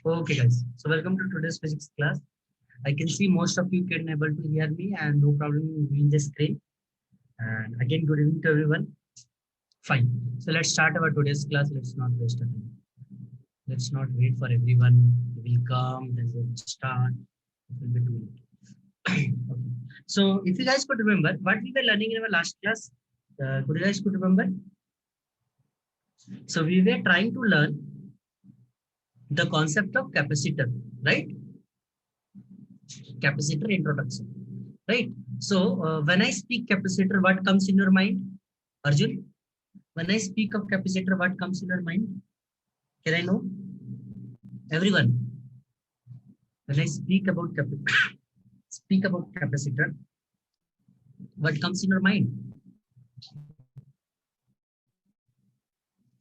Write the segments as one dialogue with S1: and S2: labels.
S1: Okay, guys. So welcome to today's physics class. I can see most of you can able to hear me and no problem in viewing the screen. And again, good evening to everyone. Fine. So let's start our today's class. Let's not waste time. Let's not wait for everyone. They will come, then we'll start. It will be too late. Okay. So if you guys could remember what we were learning in our last class, could you guys could remember? So we were trying to learn the concept of capacitor, right? Capacitor introduction, right? So when I speak capacitor, what comes in your mind, Arjun? When I speak of capacitor, what comes in your mind? Can I know, everyone? When I speak about speak about capacitor, what comes in your mind?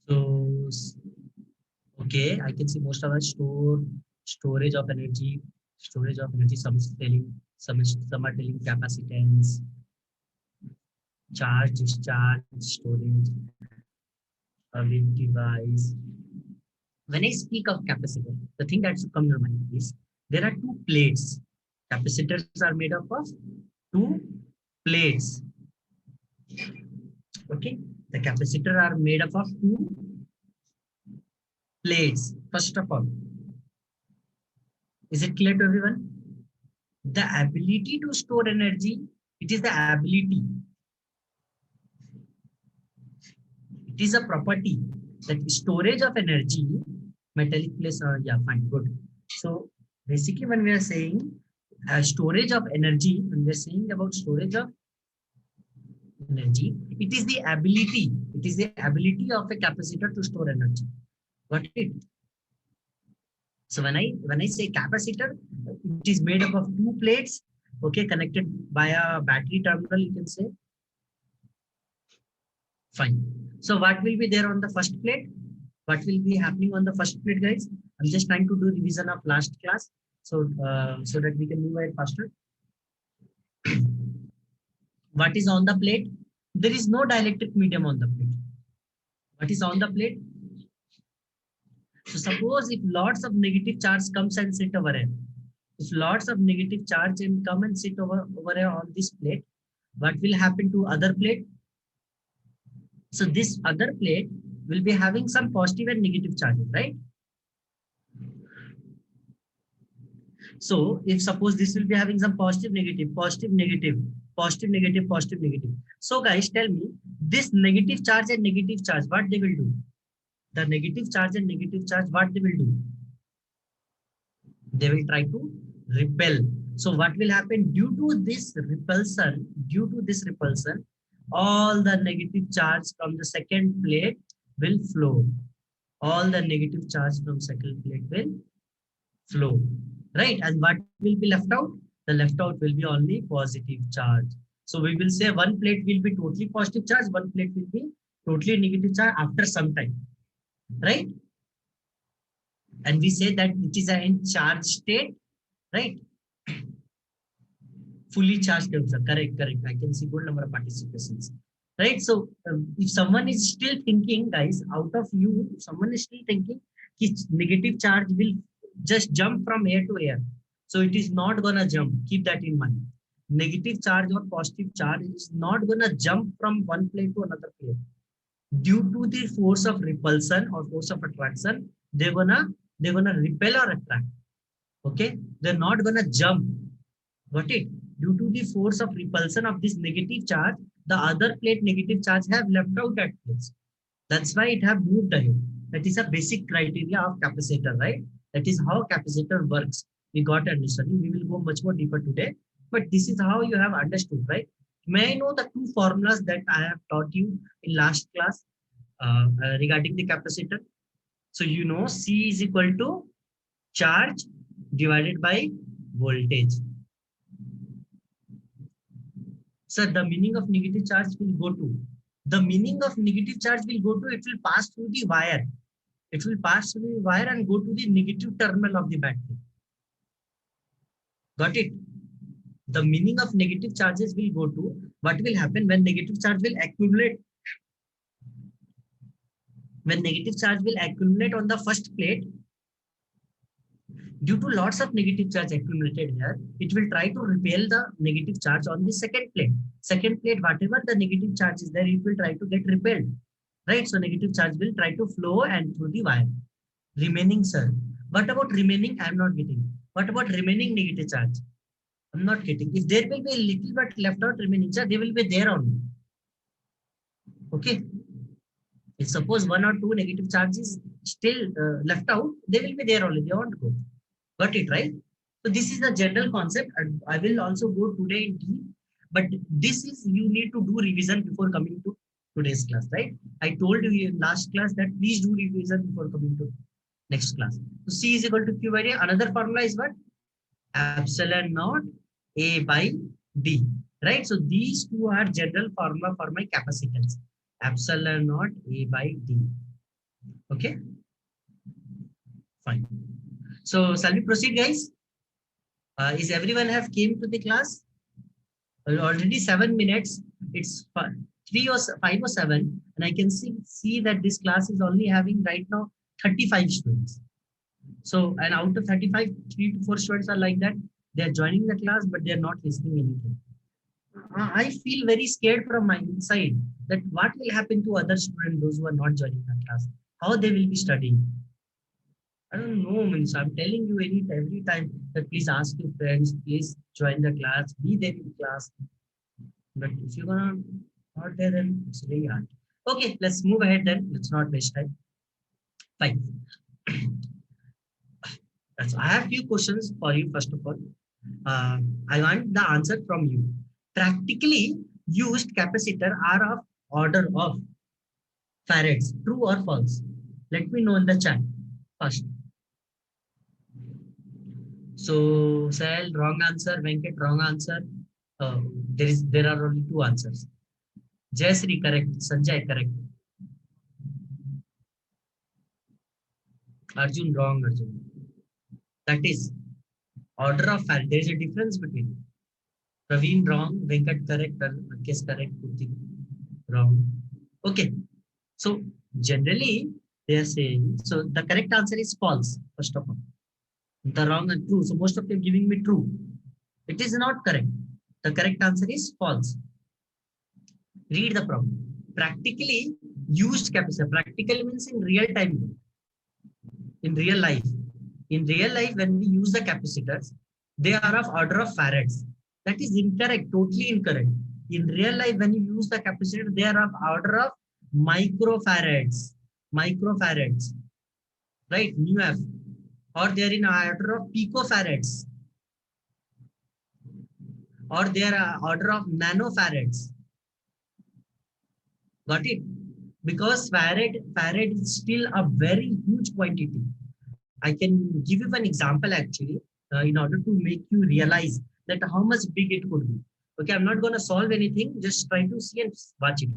S1: So okay, I can see most of us storage of energy, some is telling, some are telling capacitance, charge, discharge, storage, a device. When I speak of capacitor, the thing that should come to your mind is there are two plates. Capacitors are made up of two plates. Okay, the capacitor are made up of two plates. First of all, is it clear to everyone? The ability to store energy, it is the ability. It is a property that storage of energy, metallic place. Yeah, fine, good. So basically, when we are saying storage of energy, when we are saying about storage of energy, it is the ability. It is the ability of a capacitor to store energy. Got it? So when I say capacitor, it is made up of two plates, okay, connected by a battery terminal, you can say. Fine. So what will be there on the first plate? What will be happening on the first plate, guys? I'm just trying to do revision of last class, so so that we can move ahead faster. What is on the plate? There is no dielectric medium on the plate. What is on the plate? So suppose if lots of negative charge comes and sit over here, if lots of negative charge and come and sit over here on this plate, what will happen to other plate? So this other plate will be having some positive and negative charges, right? So if suppose this will be having some positive, negative, positive, negative, positive, negative, positive, negative. So guys, tell me this negative charge and negative charge, what they will do? The negative charge and negative charge, what they will do? They will try to repel. So what will happen due to this repulsion? Due to this repulsion, all the negative charge from the second plate will flow. All the negative charge from second plate will flow, right? And what will be left out? The left out will be only positive charge. So we will say one plate will be totally positive charge, one plate will be totally negative charge after some time, right? And we say that it is a in charge state, right? Fully charged sir. Correct, correct. I can see good number of participations, right? So if someone is still thinking, guys, out of you, if someone is still thinking negative charge will just jump from air to air, so it is not gonna jump. Keep that in mind. Negative charge or positive charge is not gonna jump from one plate to another plate. Due to the force of repulsion or force of attraction, they're gonna repel or attract. Okay, they're not gonna jump. Got it? Due to the force of repulsion of this negative charge, the other plate negative charge have left out at place. That's why it have moved ahead. That is a basic criteria of capacitor, right? That is how capacitor works. We got understanding. We will go much more deeper today, but this is how you have understood, right? May I know the two formulas that I have taught you in last class regarding the capacitor? So you know C is equal to charge divided by voltage. So the meaning of negative charge will go to, the meaning of negative charge will go to, it will pass through the wire. It will pass through the wire and go to the negative terminal of the battery. Got it? The meaning of negative charges will go to, what will happen when negative charge will accumulate? When negative charge will accumulate on the first plate, Due to lots of negative charge accumulated here, it will try to repel the negative charge on the second plate. Second plate, whatever the negative charge is there, it will try to get repelled, right? So negative charge will try to flow and through the wire. Remaining, sir. What about remaining? I am not getting. What about remaining negative charge? I'm not getting. If there will be a little bit left out remaining charge, they will be there only. Okay. If suppose one or two negative charges still left out, they will be there only. They won't go. Got it, right? So this is the general concept. And I will also go today in deep, but this is you need to do revision before coming to today's class, right? I told you in last class that please do revision before coming to next class. So C is equal to Q by D. Another formula is what? Epsilon naught A by D, right? So these two are general formula for my capacitance. Epsilon naught A by D. Okay, fine. So shall we proceed, guys? Is everyone have came to the class? Already 7 minutes. It's 5 or 7, and I can see that this class is only having right now 35 students. So, and out of 35, 3 to 4 students are like that. They are joining the class, but they are not listening anything. I feel very scared from my inside that what will happen to other students, those who are not joining the class, how they will be studying. I don't know, means I'm telling you every time that please ask your friends, please join the class, be there in class. But if you're gonna not there, then it's very hard. Okay, let's move ahead then. Let's not waste time. Fine. I have few questions for you. First of all, I want the answer from you. Practically used capacitor are of order of farads. True or false? Let me know in the chat first. So, Sahil, wrong answer. Venkat, wrong answer. There are only two answers. Jayasri, correct. Sanjay, correct. Arjun, wrong. Arjun. That is order of farad. There is a difference between. Praveen, wrong. Venkat, correct. Rakesh, correct. Puti, wrong. Okay. So, generally, they are saying, so the correct answer is false, first of all. The wrong and true. So, most of them giving me true. It is not correct. The correct answer is false. Read the problem. Practically used capacitor. Practically means in real time. In real life. In real life, when we use the capacitors, they are of order of farads. That is incorrect, totally incorrect. In real life, when you use the capacitor, they are of order of microfarads. Microfarads. Right? μF. Or they are in order of picofarads. Or they are order of nanofarads. Got it? Because farad is still a very huge quantity. I can give you an example actually in order to make you realize that how much big it could be. Okay, I'm not going to solve anything. Just try to see and watch it.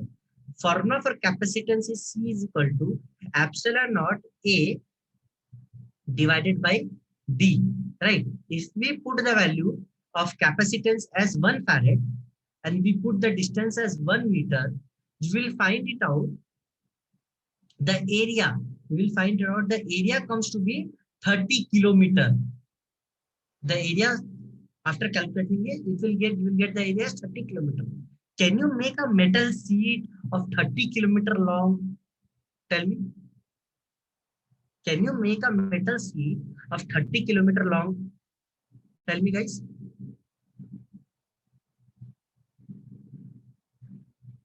S1: Formula for capacitance is C is equal to epsilon naught A divided by D. Right? If we put the value of capacitance as 1 farad and we put the distance as 1 meter, you will find it out. The area, you will find out the area comes to be 30 kilometer. The area after calculating it, you will get the area as 30 kilometer. Can you make a metal sheet of 30 kilometer long? Tell me. Can you make a metal sheet of 30 kilometer long? Tell me, guys.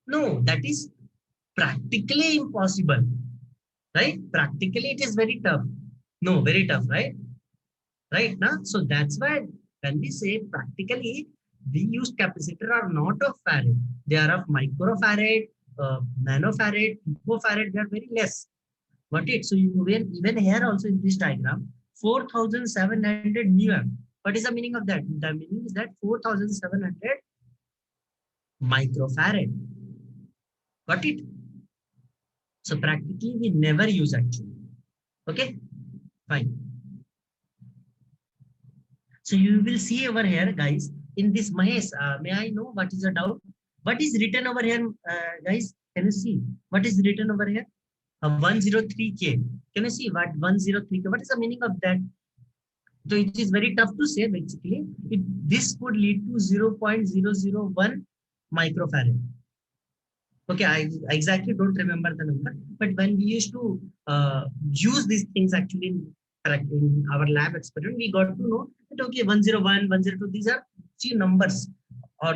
S1: No, that is practically impossible. Right? Practically, it is very tough. No, very tough, right? Right now, so that's why when we say practically, we use capacitor are not of farad. They are of microfarad, nanofarad, picofarad. They are very less. Got it? So even here also in this diagram, 4,700 μm. What is the meaning of that? The meaning is that 4,700 microfarad. Got it? So practically we never use actually. Okay, fine. So you will see over here, guys, in this Mahesh, may I know what is the doubt? What is written over here, guys? Can you see what is written over here? 103K. Can you see what 103K? What is the meaning of that? So it is very tough to say basically. This could lead to 0.001 microfarad. Okay, I exactly don't remember the number, but when we used to use these things actually in our lab experiment, we got to know that okay, 101, 102, these are few numbers, or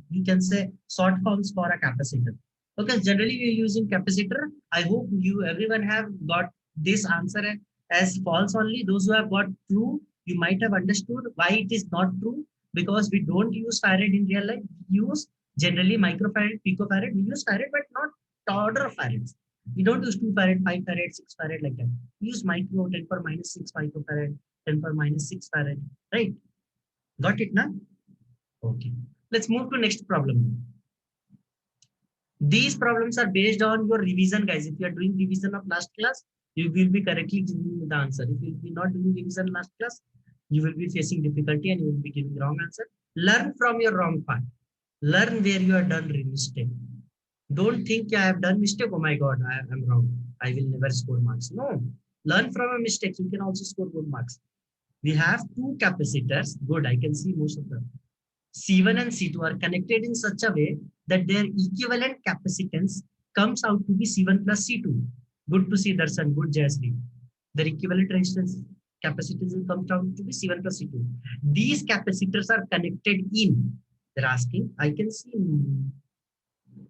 S1: you can say short forms for a capacitor. Okay, generally we are using capacitor. I hope you everyone have got this answer as false only. Those who have got true, you might have understood why it is not true, because we don't use farad in real life. We use generally microfarad, picofarad. We use farad, but not order of farads. We don't use 2 farad, 5 farad, 6 farad like that. We use micro, 10 per minus 6 microfarad, 10 per minus 6 farad. Right? Got it now? Okay. Let's move to next problem. These problems are based on your revision, guys. If you are doing revision of last class, you will be correctly giving the answer. If you will be not doing revision last class, you will be facing difficulty and you will be giving wrong answer. Learn from your wrong part. Learn where you are done mistake. Don't think I have done mistake. Oh my God, I am wrong. I will never score marks. No, learn from a mistake. You can also score good marks. We have two capacitors. Good, I can see most of them. C1 and C2 are connected in such a way that their equivalent capacitance comes out to be C1 plus C2. Good to see Darshan, good Jayasri. Their equivalent resistance capacitance comes out to be C1 plus C2. These capacitors are connected in. They're asking, I can see.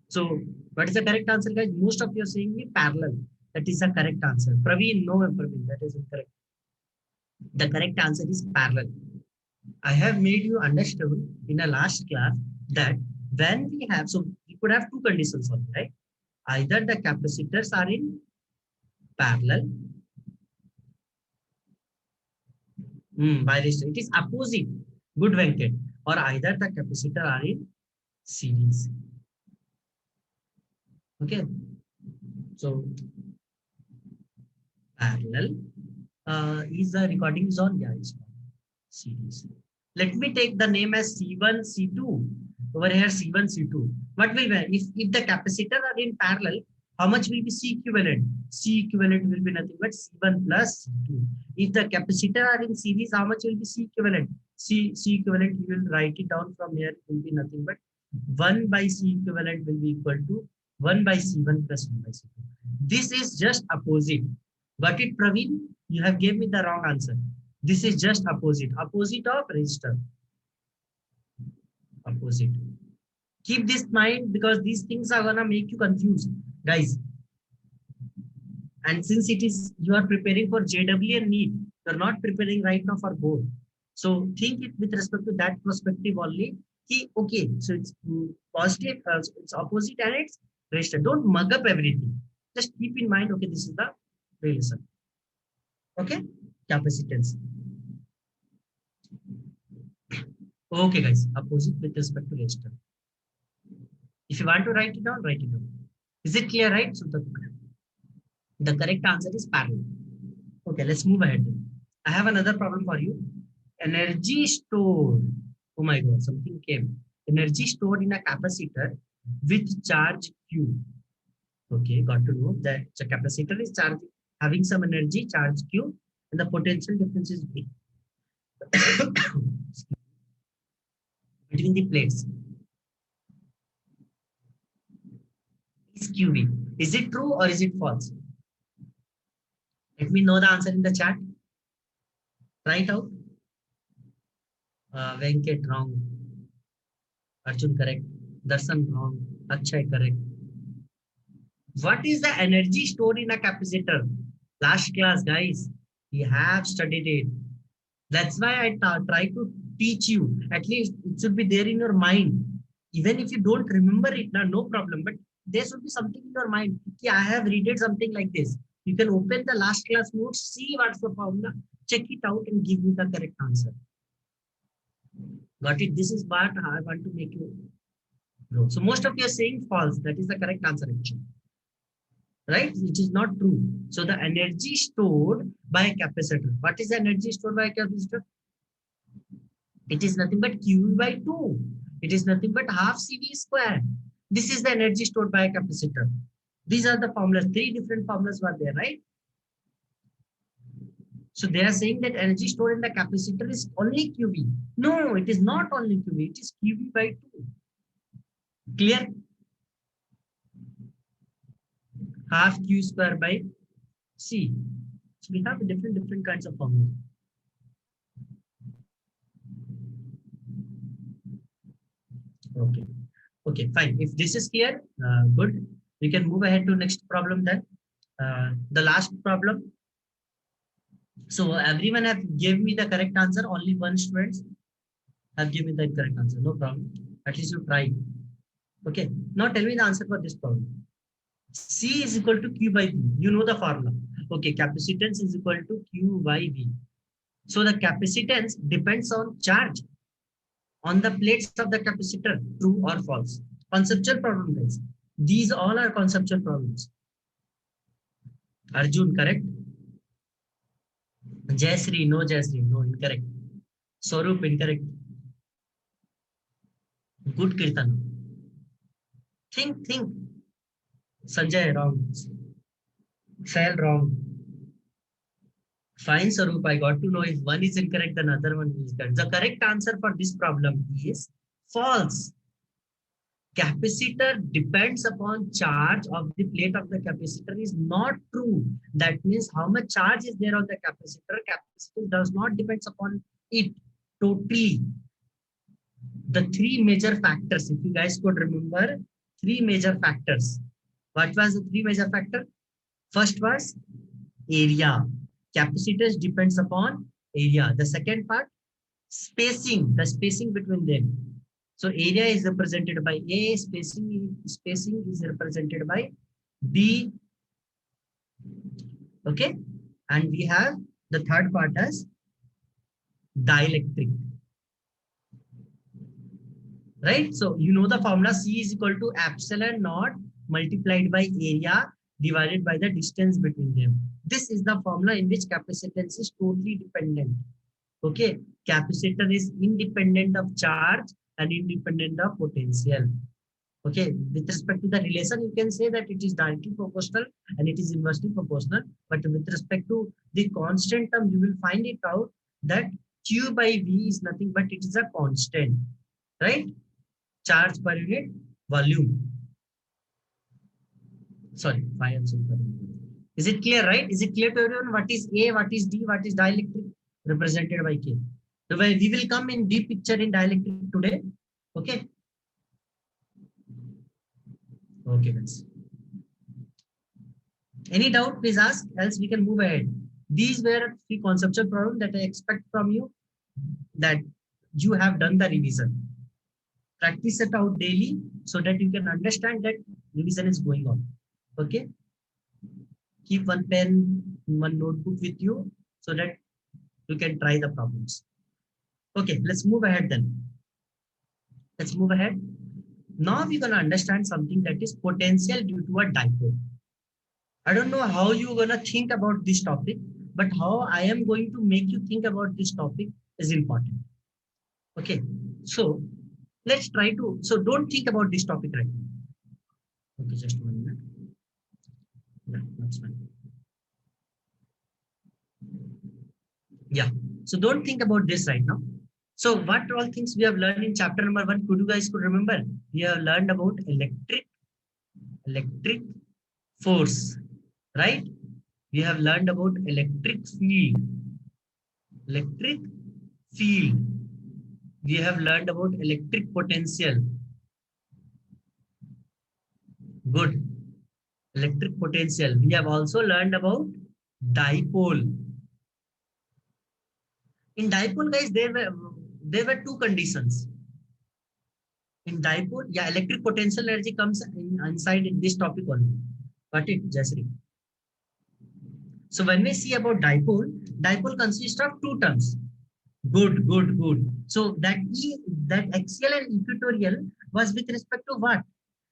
S1: So, what is the correct answer, guys? Most of you are saying me parallel. That is the correct answer. Praveen, no, Praveen, that is incorrect. The correct answer is parallel. I have made you understand in a last class that when we have, so we could have two conditions only, right? Either the capacitors are in parallel, by this it is opposite, good Venkat, or either the capacitor are in series. Okay, so parallel is the recording is on, yeah, it's series. Let me take the name as C1, C2. Over here, C1, C2. What will be, if the capacitor are in parallel, how much will be C equivalent? C equivalent will be nothing but C1 plus C2. If the capacitor are in series, how much will be C equivalent? C equivalent, you will write it down from here, it will be nothing but 1 by C equivalent will be equal to 1 by C1 plus 1 by C2. This is just opposite. Got it, Praveen? You have gave me the wrong answer. This is just opposite. Opposite of resistor. Opposite. Keep this in mind because these things are gonna make you confused, guys. And since it is you are preparing for JW and NEET, you're not preparing right now for both. So think it with respect to that perspective only. Okay, so it's positive, it's opposite and it's resistor. Don't mug up everything. Just keep in mind, okay, this is the relation. Okay, capacitance. Okay, guys, opposite with respect to resistor. If you want to write it down, write it down. Is it clear, right? So the correct answer is parallel. Okay, let's move ahead. I have another problem for you. Energy stored. Oh my God, something came. Energy stored in a capacitor with charge Q. Okay, got to know that the capacitor is charged, having some energy, charge Q, and the potential difference is V between the plates. Is QV. Is it true or is it false? Let me know the answer in the chat. Try it out. Venkat wrong. Arjun correct. Darshan wrong. Akshay correct. What is the energy stored in a capacitor? Last class, guys, we have studied it. That's why I try to teach you. At least it should be there in your mind. Even if you don't remember it, no problem. But there should be something in your mind. Okay, I have read it something like this. You can open the last class notes, see what's the formula, check it out, and give me the correct answer. Got it? This is what I want to make you know. So most of you are saying false. That is the correct answer actually. Right? Which is not true. So the energy stored by a capacitor. What is the energy stored by a capacitor? It is nothing but Q by 2. It is nothing but half CV square. This is the energy stored by a capacitor. These are the formulas. 3 different formulas were there, right? So they are saying that energy stored in the capacitor is only QV. No, it is not only QV, it is QV by 2. Clear? Half Q square by C. So we have different kinds of formulas. Okay. Okay, fine. If this is clear, good. We can move ahead to next problem then. The last problem. So everyone have gave me the correct answer. Only one student have given the correct answer. No problem. At least you try. Okay. Now tell me the answer for this problem. C is equal to Q by V. You know the formula. Okay. Capacitance is equal to Q by V. So the capacitance depends on charge on the plates of the capacitor. True or false? Conceptual problem, guys. These all are conceptual problems. Arjun, correct? Jayasri, no Jayasri, no, incorrect. Swarup, incorrect. Good Kirtan. Think. Sanjay, wrong. Sal, wrong. Fine, Swarup, I got to know if one is incorrect, then other one is correct. The correct answer for this problem is false. Capacitor depends upon charge of the plate of the capacitor is not true. That means how much charge is there on the capacitor. Capacitor does not depend upon it totally. The three major factors, if you guys could remember, three major factors. What was the three major factor? First was area. Capacitors depends upon area. The second part, spacing, the spacing between them. So area is represented by A, spacing is represented by B. Okay. And we have the third part as dielectric. Right? So you know the formula C is equal to epsilon naught multiplied by area divided by the distance between them. This is the formula in which capacitance is totally dependent. Okay. Capacitor is independent of charge and independent of potential. Okay. With respect to the relation, you can say that it is directly proportional and it is inversely proportional. But with respect to the constant term, you will find it out that Q by V is nothing but it is a constant. Right? Charge per unit volume. Sorry, is it clear, right? Is it clear to everyone what is A, what is D, what is dielectric represented by K? So we will come in deep picture in dielectric today. Okay. Okay, guys. Any doubt, please ask, else we can move ahead. These were three conceptual problems that I expect from you, that you have done the revision. Practice it out daily so that you can understand that revision is going on. Okay. Keep one pen, one notebook with you so that you can try the problems. Okay, let's move ahead then. Let's move ahead. Now we're going to understand something that is potential due to a dipole. I don't know how you're going to think about this topic, but how I am going to make you think about this topic is important. Okay, so let's try to, so don't think about this topic right now. Okay, just 1 minute. Yeah, that's fine. Yeah, so don't think about this right now. So what all things we have learned in chapter number 1, could you guys could remember? We have learned about electric force, right? We have learned about electric field. We have learned about electric potential. Good. Electric potential. We have also learned about dipole. In dipole, guys, there were two conditions. In dipole, yeah, electric potential energy comes inside this topic only. Got it, Jasri? So when we see about dipole consists of two terms. Good. So that axial and equatorial was with respect to what?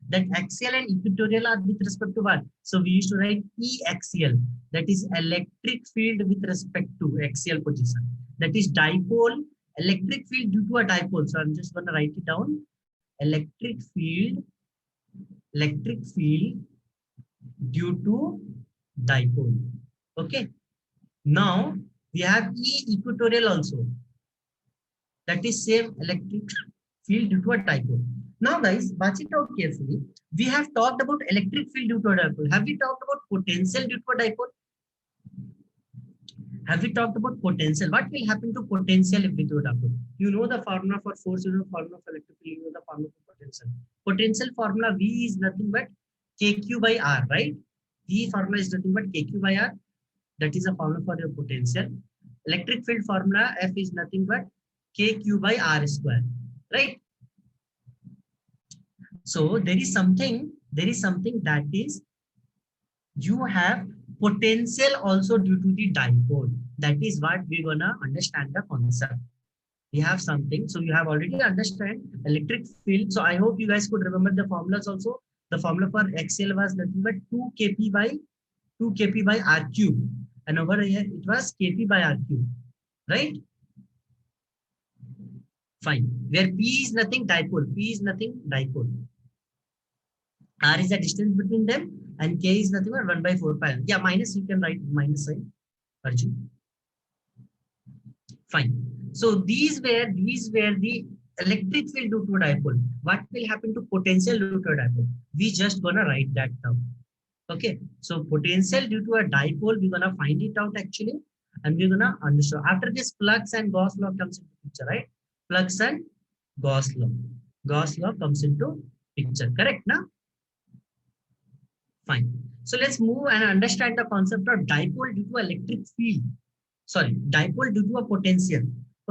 S1: That axial and equatorial are with respect to what? So we used to write E axial, that is electric field with respect to axial position. That is dipole, electric field due to a dipole. So I'm just going to write it down. Electric field due to dipole. Okay. Now We have E equatorial also. That is same electric field due to a dipole. Now guys, watch it out carefully. We have talked about electric field due to a dipole. Have we talked about potential due to a dipole? Have we talked about potential? What will happen to potential if we do a dipole? You know the formula for force, you know the formula for electric field, you know the formula for potential. Potential formula V is nothing but KQ by R, right? V formula is nothing but KQ by R. That is a formula for your potential. Electric field formula F is nothing but KQ by R square, right? So there is something that is, you have potential also due to the dipole. That is what we're gonna understand the concept. We have something, so you have already understand electric field. So I hope you guys could remember the formulas also. The formula for XL was nothing but 2 kp by R cube, and over here it was kp by R cube, right? Fine. Where P is nothing dipole, P is nothing dipole. R is the distance between them, and K is nothing but 1 by 4 pi. Yeah, minus, you can write minus sign. Arjun. Fine. So these were the electric field due to a dipole. What will happen to potential due to a dipole? We just gonna write that down. Okay. So potential due to a dipole, we're gonna find it out actually, and we're gonna understand. After this, Plugs and Gauss law comes into picture, right? Plugs and Gauss law. Gauss law comes into picture. Correct, now? Fine. So let's move and understand the concept of dipole due to electric field. Sorry, dipole due to a potential.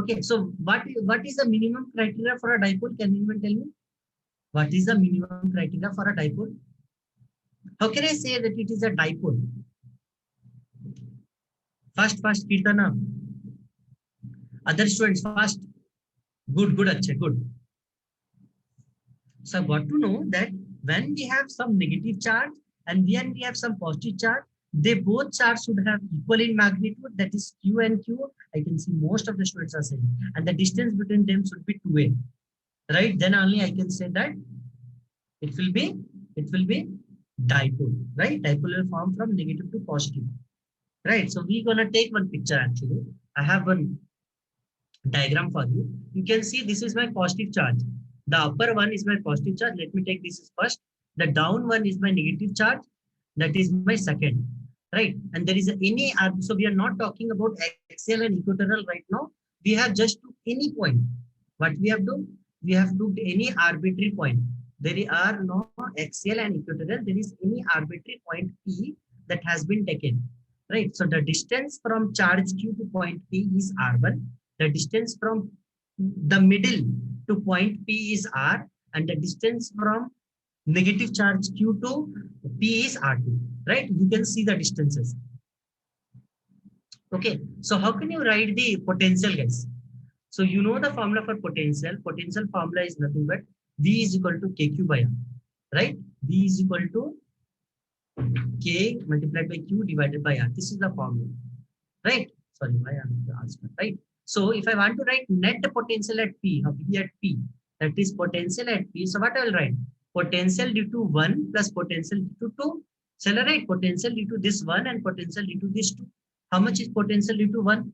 S1: Okay, so what is the minimum criteria for a dipole? Can anyone tell me? What is the minimum criteria for a dipole? How can I say that it is a dipole? Fast, Kirtana. Other students, fast. Good, Acha, good. So I got to know that when we have some negative charge and when we have some positive charge, they both charges should have equal in magnitude, that is Q and Q. I can see most of the students are saying, and the distance between them should be 2a, right? Then only I can say that it will be dipole, right? Dipole will form from negative to positive, right? So we're gonna take one picture actually. I have one diagram for you. You can see this is my positive charge. The upper one is my positive charge. Let me take this as first. The down one is my negative charge. That is my second, right? And there is any, so we are not talking about axial and equatorial right now. We have just to any point. What we have to? We have to any arbitrary point. There are no axial and equatorial. There is any arbitrary point P that has been taken, right? So the distance from charge Q to point P is R1. The distance from the middle to point P is R, and the distance from negative charge Q to P is R2, right? You can see the distances. Okay, so how can you write the potential, guys? So you know the formula for potential. Potential formula is nothing but V is equal to KQ by R, right? V is equal to K multiplied by Q divided by R. This is the formula, right? Sorry, why I'm asking, right? So if I want to write net potential at P, V at P, that is potential at P. So what I will write? Potential due to 1 plus potential due to 2. Shall I write potential due to this 1 and potential due to this 2? How much is potential due to 1?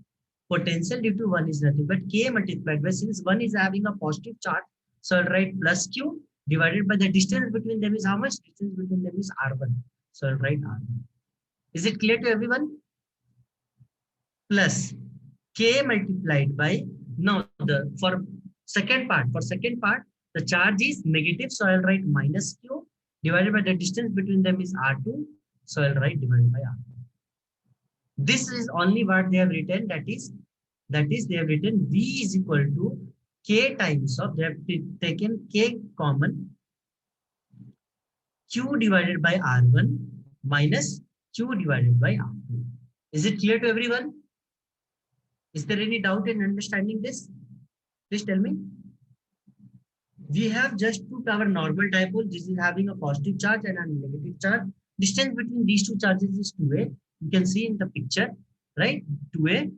S1: Potential due to 1 is nothing but K multiplied by, since 1 is having a positive charge, so I'll write plus Q divided by the distance between them is how much? Distance between them is R1. So I'll write R1. Is it clear to everyone? Plus K multiplied by, now for second part, the charge is negative, so I'll write minus Q divided by the distance between them is R2, so I'll write divided by R2. This is only what they have written, that is they have written V is equal to K times of, they have taken K common, Q divided by R1 minus Q divided by R2. Is it clear to everyone? Is there any doubt in understanding this? Please tell me. We have just put our normal dipole. This is having a positive charge and a negative charge. Distance between these two charges is 2a. You can see in the picture, right? 2a.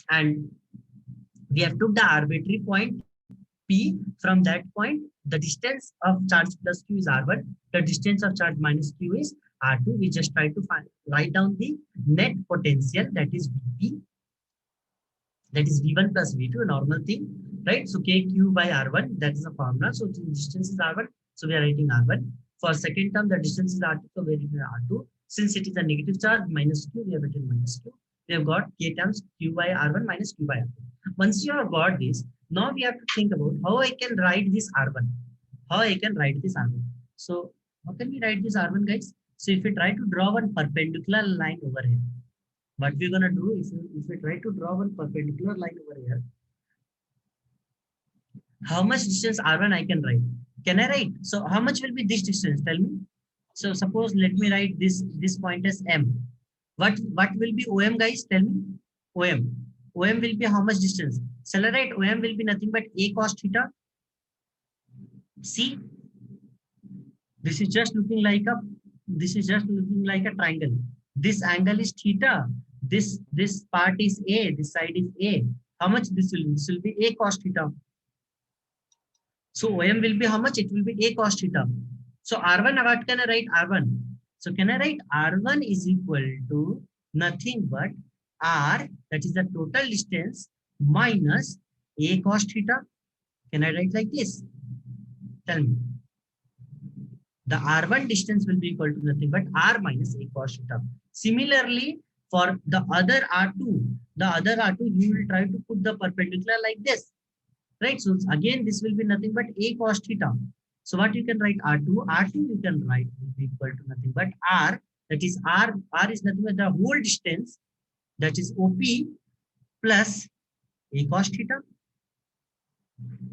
S1: And we have took the arbitrary point P. From that point, the distance of charge plus Q is R1. The distance of charge minus Q is R2. We just try to write down the net potential, that is Vp. that is V1 plus V2, a normal thing, right? So KQ by R1, that is a formula. So the distance is R1, so we are writing R1. For second term, the distance is R2, so we are writing R2. Since it is a negative charge, minus Q, we have written minus Q. We have got K times Q by R1 minus Q by R2. Once you have got this, now we have to think about how I can write this R1. How I can write this R1. So how can we write this R1, guys? So if we try to draw one perpendicular line over here, what we're gonna do is if we try to draw one perpendicular line over here, how much distance R1 I can write? Can I write? So how much will be this distance? Tell me. So suppose let me write this point as M. What will be OM, guys? Tell me. OM. OM will be how much distance? Shall I write OM will be nothing but A cos theta? See, this is just looking like a triangle. This angle is theta. This part is A. This side is A. How much this will be? This will be A cos theta. So OM will be how much? It will be A cos theta. So R1, what can I write? R1. So can I write R1 is equal to nothing but R, that is the total distance, minus A cos theta. Can I write like this? Tell me. The R1 distance will be equal to nothing but R minus A cos theta. Similarly, for the other R2, you will try to put the perpendicular like this. Right? So again, this will be nothing but A cos theta. So what you can write R2? R2 you can write will be equal to nothing but R, that is R is nothing but the whole distance, that is OP plus A cos theta.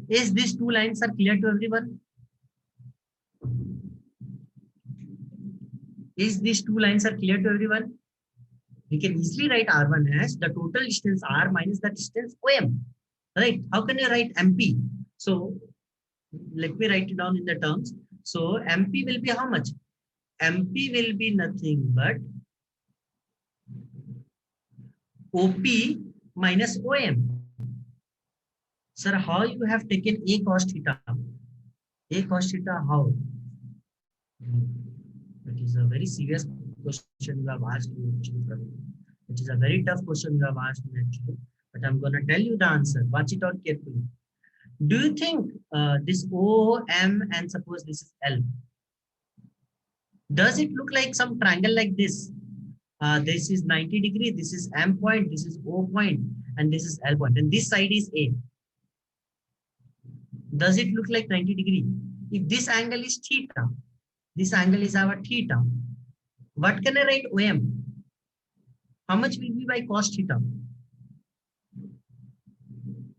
S1: Is these two lines are clear to everyone? Is these two lines are clear to everyone? We can easily write R1 as the total distance R minus the distance OM. Right? How can you write MP? So let me write it down in the terms. So MP will be how much? MP will be nothing but OP minus OM. Sir, how you have taken A cos theta? A cos theta, how? It is a very serious question you have asked me actually. It is a very tough question you have asked me actually. But I'm going to tell you the answer. Watch it out carefully. Do you think this O, M, and suppose this is L, does it look like some triangle like this? This is 90 degree, this is M point, this is O point, and this is L point, and this side is A. Does it look like 90 degree? If this angle is theta, this angle is our theta, what can I write OM? How much will be by cos theta?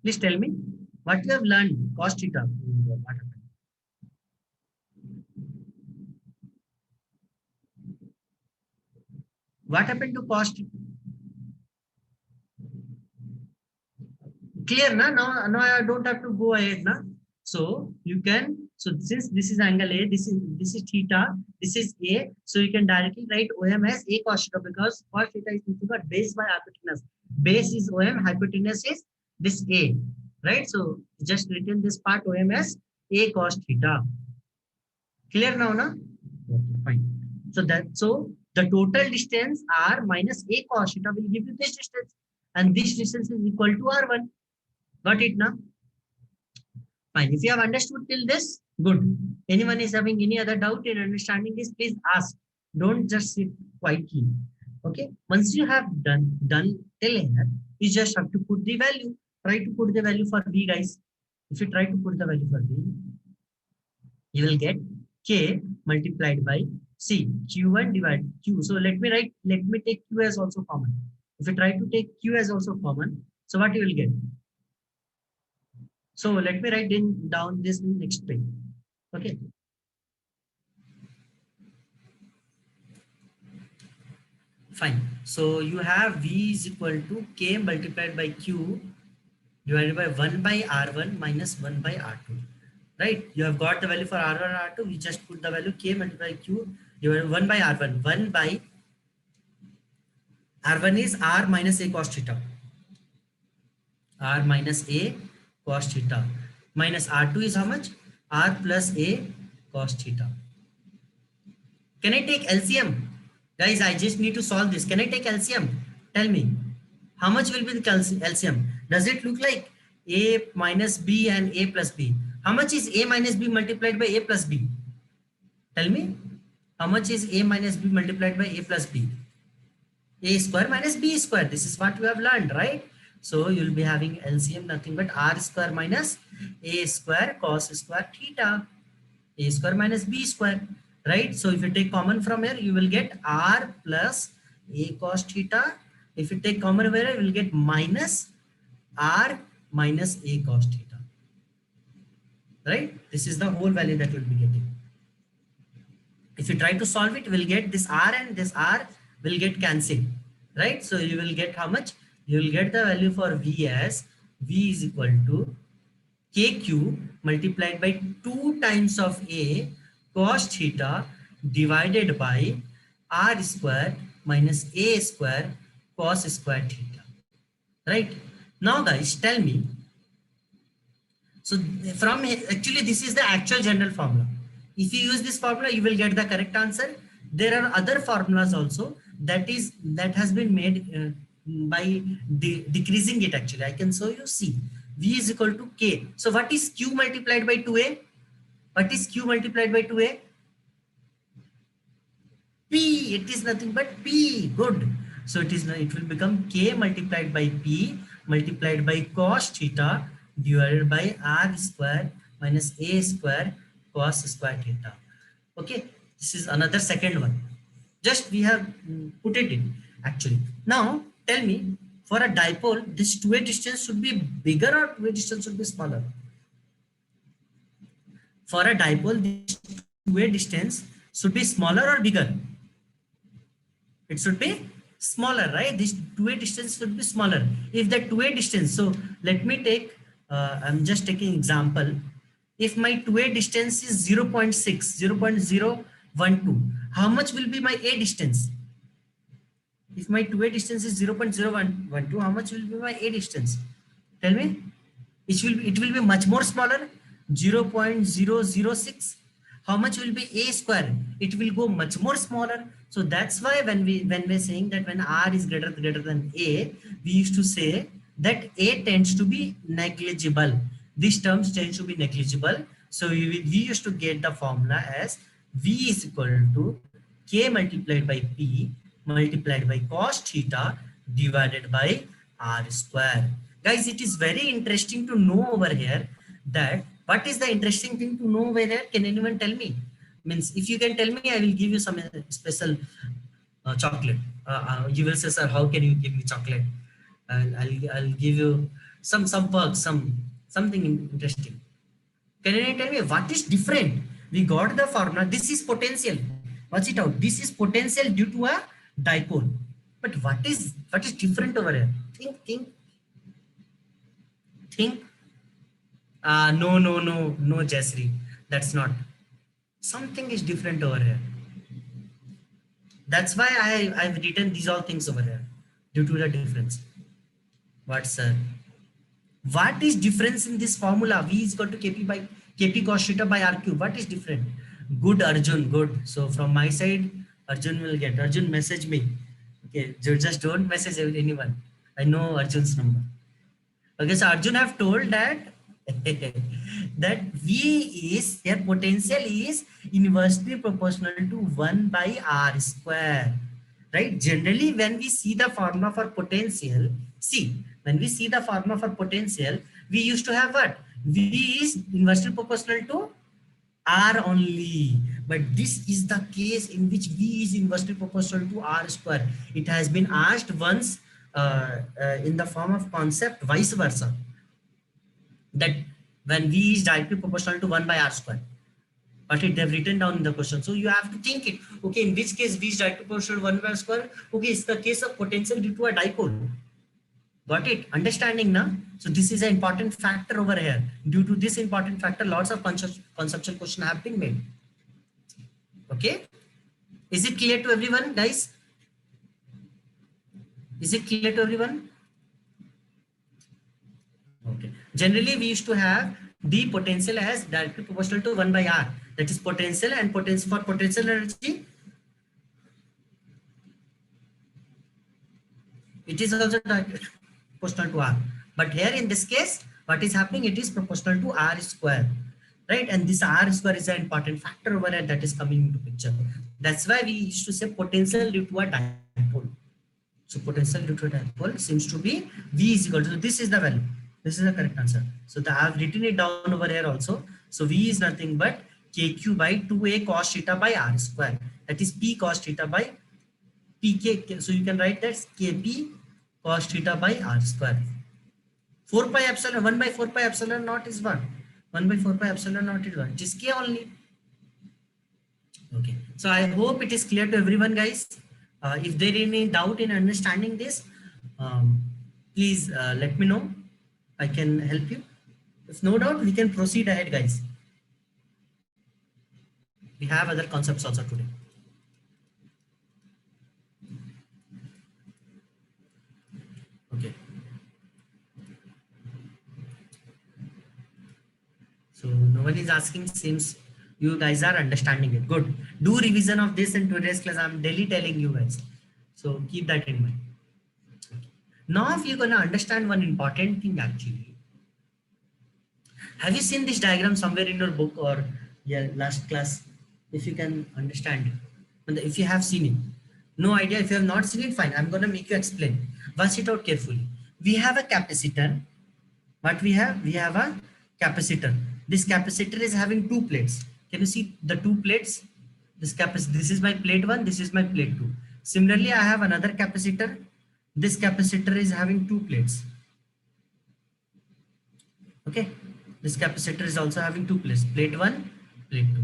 S1: Please tell me what you have learned cos theta. What happened to cos theta? Clear na? Now I don't have to go ahead na. So you can, so since this is angle A, this is theta, this is A, so you can directly write OM as A cos theta, because cos theta is nothing but base by hypotenuse. Base is OM, hypotenuse is this A, right? So just written this part OM as A cos theta. Clear now, na? Okay, fine. So the total distance R minus A cos theta will give you this distance, and this distance is equal to R1. Got it now? Fine. If you have understood till this, good. Anyone is having any other doubt in understanding this, please ask. Don't just sit quietly. Okay. Once you have done till here, you just have to put the value. Try to put the value for B, guys. If you try to put the value for B, you will get K multiplied by C. Q1 divided Q. So let me take Q as also common. If you try to take Q as also common, so what you will get? So let me write down this next page. Okay. Fine. So you have V is equal to K multiplied by Q divided by 1 by R1 minus 1 by R2. Right? You have got the value for R1 and R2. We just put the value K multiplied by Q divided by 1 by R1. 1 by R1 is R minus A cos theta. R minus A cos theta minus R2 is how much? R plus A cos theta. Can I take LCM? Guys, I just need to solve this. Can I take LCM? Tell me. How much will be the LCM? Does it look like A minus B and A plus B? How much is A minus B multiplied by A plus B? Tell me. How much is A minus B multiplied by A plus B? A square minus B square. This is what we have learned, right? So you'll be having LCM nothing but R square minus A square cos square theta. A square minus B square, right? So if you take common from here, you will get R plus A cos theta. If you take common over here, you will get minus R minus A cos theta, right? This is the whole value that you will be getting. If you try to solve it, you will get this R and this R will get cancelled, right? So you will get how much? You will get the value for V as V is equal to KQ multiplied by 2 times of A cos theta divided by R square minus A square cos square theta, right? Now guys, tell me, so from actually this is the actual general formula. If you use this formula, you will get the correct answer. There are other formulas also that has been made by decreasing it. Actually, I can show you. See, V is equal to K. So what is Q multiplied by 2A? What is Q multiplied by 2A? P. It is nothing but P. Good. So it will become K multiplied by P multiplied by cos theta divided by R square minus A square cos square theta. Okay, this is another second one. Just we have put it in actually. Now tell me, for a dipole, this two-way distance should be bigger or two-way distance should be smaller? For a dipole, this two-way distance should be smaller or bigger? It should be smaller, right? This two-way distance should be smaller. If the two-way distance, so let me take, I'm just taking example. If my two-way distance is 0.6, 0.012, how much will be my A distance? If my two-way distance is 0.012, how much will be my A distance? Tell me. It will be much more smaller, 0.006. How much will be A square? It will go much more smaller. So that's why when we're saying that when R is greater than A, we used to say that A tends to be negligible. These terms tends to be negligible. So we used to get the formula as V is equal to K multiplied by P multiplied by cos theta divided by R square. Guys, it is very interesting to know over here that what is the interesting thing to know over here? Can anyone tell me? Means if you can tell me, I will give you some special chocolate. You will say, sir, how can you give me chocolate? I'll give you some perks, something interesting. Can anyone tell me what is different? We got the formula. This is potential. Watch it out. This is potential due to a dipole. But what is different over here? Think. No, Jasri. That's not. Something is different over here. That's why I've written these all things over here due to the difference. What, sir? What is difference in this formula? V is equal to KP cos theta by R cube. What is different? Good, Arjun. Good. So from my side, Arjun will get. Arjun, message me. Okay, just don't message anyone. I know Arjun's number. Okay, so Arjun have told that that V is, their potential is inversely proportional to 1 by R square, right? Generally, when we see the formula for potential, we used to have what? V is inversely proportional to R only, but this is the case in which V is inversely proportional to R square. It has been asked once in the form of concept vice versa, that when V is directly proportional to 1 by R square, but they've written down in the question. So you have to think it. Okay, in which case V is directly proportional to 1 by R square? Okay, it's the case of potential due to a dipole. Got it? Understanding now? So this is an important factor over here. Due to this important factor, lots of conceptual questions have been made. Okay? Is it clear to everyone, guys? Is it clear to everyone? Okay. Generally, we used to have the potential as directly proportional to 1 by R. That is potential, and potential for potential energy, it is also proportional to R. But here in this case, what is happening? It is proportional to R square, right? And this R square is an important factor over here that is coming into picture. That's why we used to say potential due to a dipole. So potential due to a dipole seems to be V is equal to, so this is the value. This is the correct answer. So I have written it down over here also. So V is nothing but KQ by 2A cos theta by R square. That is P cos theta by PK. So you can write that KP cos theta by R square. 4 pi epsilon 1 by 4 pi epsilon naught is 1. 1 by 4 pi epsilon naught is 1. Just K only. Okay. So I hope it is clear to everyone, guys. If there is any doubt in understanding this, please let me know. I can help you. If no doubt, we can proceed ahead, guys. We have other concepts also today. Okay. So no one is asking, seems you guys are understanding it. Good. Do revision of this in today's class. I'm daily telling you guys. So keep that in mind. Now, if you're going to understand one important thing actually, have you seen this diagram somewhere in your book or last class? If you can understand, if you have seen it, no idea. If you have not seen it, fine. I'm going to make you explain. Watch it out carefully. We have a capacitor. What we have? We have a capacitor. This capacitor is having two plates. Can you see the two plates? This capacitor. This is my plate 1. This is my plate 2. Similarly, I have another capacitor. This capacitor is having two plates. Okay. This capacitor is also having two plates. Plate 1, plate 2.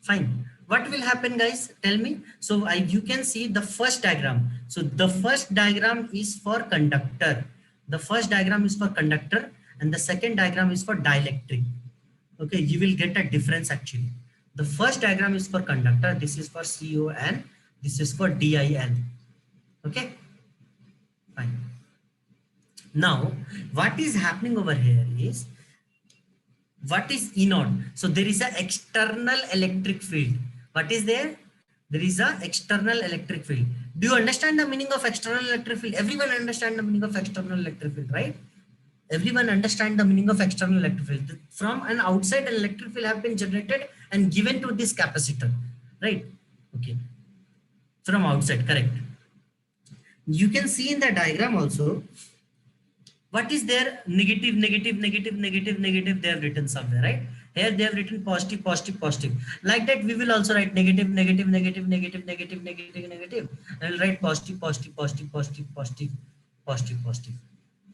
S1: Fine. What will happen, guys? Tell me. So you can see the first diagram. So the first diagram is for conductor. The first diagram is for conductor and the second diagram is for dielectric. Okay, you will get a difference actually. The first diagram is for conductor. This is for CON. This is for DIL. Okay, fine. Now, what is happening over here is, what is E naught? So there is an external electric field. What is there? There is an external electric field. Do you understand the meaning of external electric field? Everyone understand the meaning of external electric field, right? Everyone understand the meaning of external electric field. From an outside, an electric field have been generated and given to this capacitor, right? Okay. From outside, correct. You can see in the diagram also, what is there? Negative, negative, negative, negative, negative. They have written somewhere, right? Here they have written positive, positive, positive. Like that, we will also write negative, negative, negative, negative, negative, negative, negative. I will write positive, positive, positive, positive, positive, positive, positive.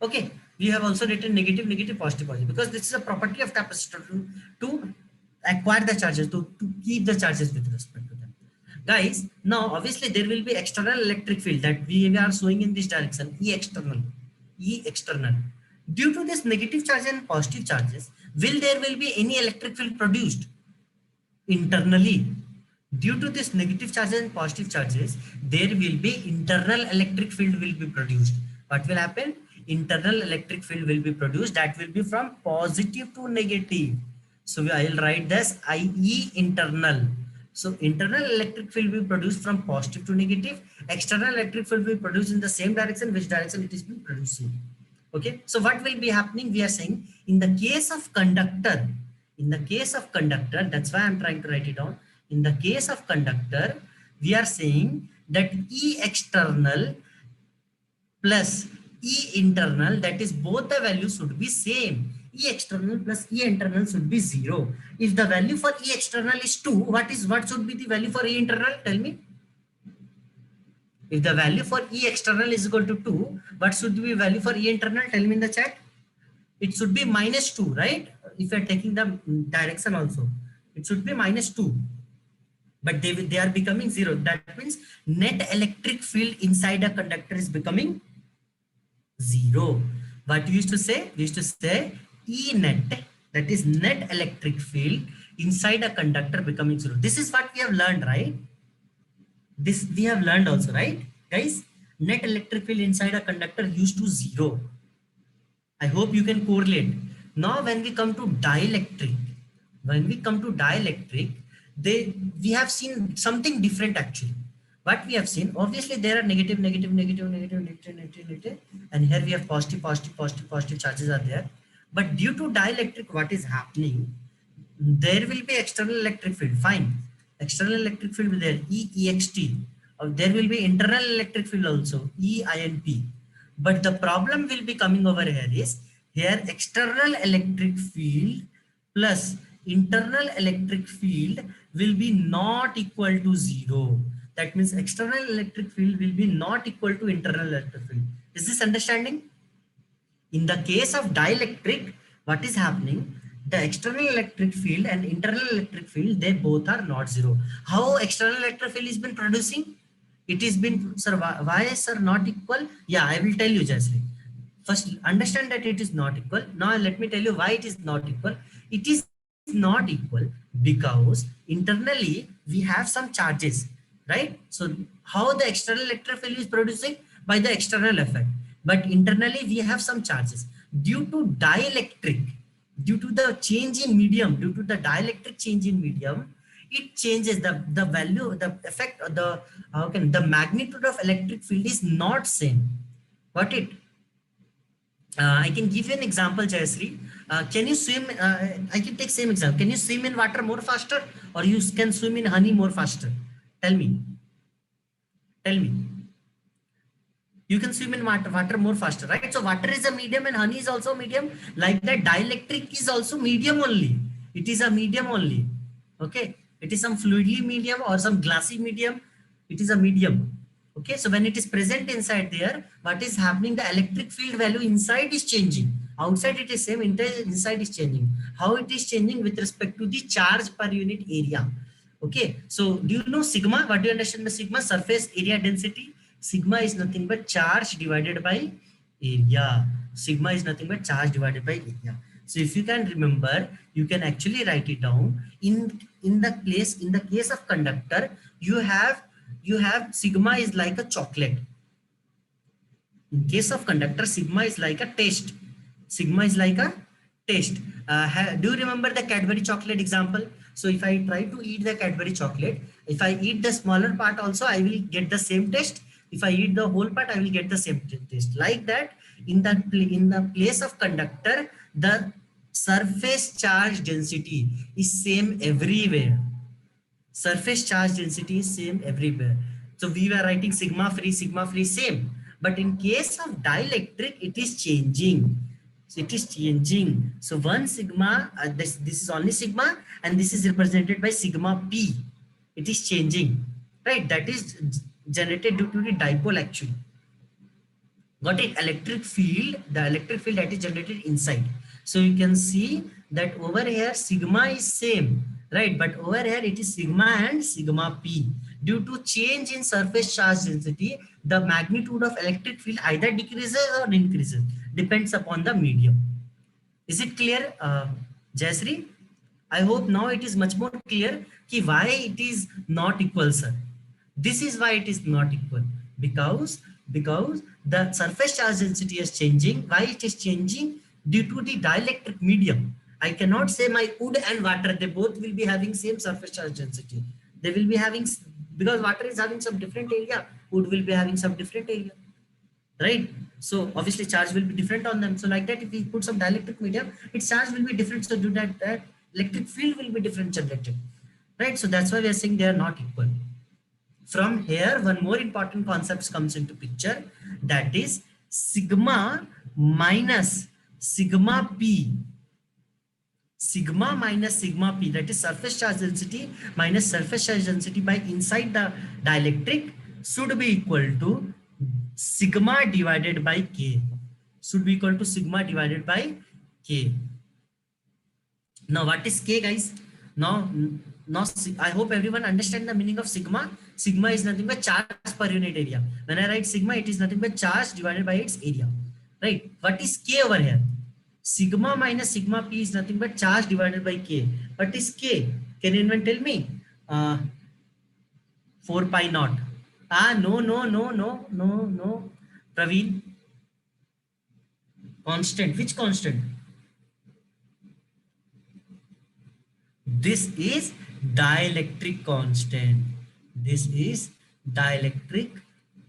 S1: Okay, we have also written negative, negative, positive, positive, because this is a property of capacitor to acquire the charges, to keep the charges with respect to them. Guys, now obviously there will be external electric field that we are showing in this direction, E external. E external. Due to this negative charge and positive charges, there will be any electric field produced internally? Due to this negative charges and positive charges, there will be internal electric field will be produced. What will happen? Internal electric field will be produced. That will be from positive to negative. So I will write this IE internal. So internal electric field will be produced from positive to negative. External electric field will be produced in the same direction, which direction it is being produced in. Okay. So what will be happening? We are saying in the case of conductor, that's why I'm trying to write it down. In the case of conductor, we are saying that E external plus E internal, that is both the values should be same. E external plus E internal should be 0. If the value for E external is 2, what should be the value for E internal? Tell me. If the value for E external is equal to 2, what should be the value for E internal? Tell me in the chat. It should be -2, right? If you are taking the direction also, it should be -2. But they are becoming 0. That means net electric field inside a conductor is becoming 0. What we used to say? We used to say E net, that is net electric field inside a conductor becoming 0. This is what we have learned, right? This we have learned also, right, guys? Net electric field inside a conductor used to 0. I hope you can correlate. Now, when we come to dielectric, we have seen something different actually. What we have seen, obviously there are negative, negative, negative, negative, negative, negative, negative, and here we have positive, positive, positive, positive charges are there. But due to dielectric, what is happening? There will be external electric field. Fine, external electric field will be there, EEXT. There will be internal electric field also, EINP. But the problem will be coming over here is here external electric field plus internal electric field will be not equal to zero. That means external electric field will be not equal to internal electric field. Is this understanding? In the case of dielectric, what is happening? The external electric field and internal electric field, they both are not zero. How external electric field is been producing? It is been, sir, why sir not equal? Yeah, I will tell you, Jasri. First, understand that it is not equal. Now, let me tell you why it is not equal. It is not equal because internally we have some charges, right? So how the external electric field is producing? By the external effect. But internally we have some charges. Due to dielectric, due to the change in medium, due to the dielectric change in medium, it changes the value, the effect, or the, how can, the magnitude of electric field is not same. Got it? I can give you an example, Jayasri. Can you swim? I can take same example. Can you swim in water more faster, or you can swim in honey more faster? Tell me. Tell me. You can swim in water more faster, right? So water is a medium and honey is also medium. Like that, dielectric is also medium only. It is a medium only. Okay. It is some fluidly medium or some glassy medium. It is a medium. Okay. So when it is present inside there, what is happening? The electric field value inside is changing. Outside it is same, inside is changing. How it is changing with respect to the charge per unit area. Okay. So do you know sigma? What do you understand the sigma? Surface area density. Sigma is nothing but charge divided by area. Sigma is nothing but charge divided by area. So if you can remember, you can actually write it down. In the case of conductor, you have sigma is like a chocolate. In case of conductor, sigma is like a taste. Sigma is like a taste. Do you remember the Cadbury chocolate example? So if I try to eat the Cadbury chocolate, if I eat the smaller part also, I will get the same taste. If I eat the whole part, I will get the same taste. Like that, in the place of conductor, the surface charge density is same everywhere. Surface charge density is same everywhere. So we were writing sigma free same. But in case of dielectric, it is changing. So it is changing. So one sigma, this is only sigma, and this is represented by sigma p. It is changing, right? That is generated due to the dipole actually. Got it? Electric field, the electric field that is generated inside. So you can see that over here sigma is same, right? But over here it is sigma and sigma p. Due to change in surface charge density, the magnitude of electric field either decreases or increases, depends upon the medium. Is it clear, Jayasri? I hope now it is much more clear ki why it is not equal, sir. This is why it is not equal, because the surface charge density is changing. Why it is changing? Due to the dielectric medium. I cannot say my wood and water, they both will be having same surface charge density. They will be having, because water is having some different area, wood will be having some different area, right? So obviously charge will be different on them. So like that, if we put some dielectric medium, its charge will be different. So do that electric field will be different generated, right? So that's why we are saying they are not equal. From here, one more important concept comes into picture, that is sigma minus sigma p. Sigma minus sigma p, that is surface charge density minus surface charge density by inside the dielectric, should be equal to sigma divided by k. Should be equal to sigma divided by k. Now what is k, guys? Now I hope everyone understand the meaning of sigma. Sigma is nothing but charge per unit area. When I write sigma, it is nothing but charge divided by its area, right? What is k over here? Sigma minus sigma p is nothing but charge divided by k. What is k? Can anyone tell me? 4 pi naught. No. Praveen. Constant. Which constant? This is dielectric constant. This is dielectric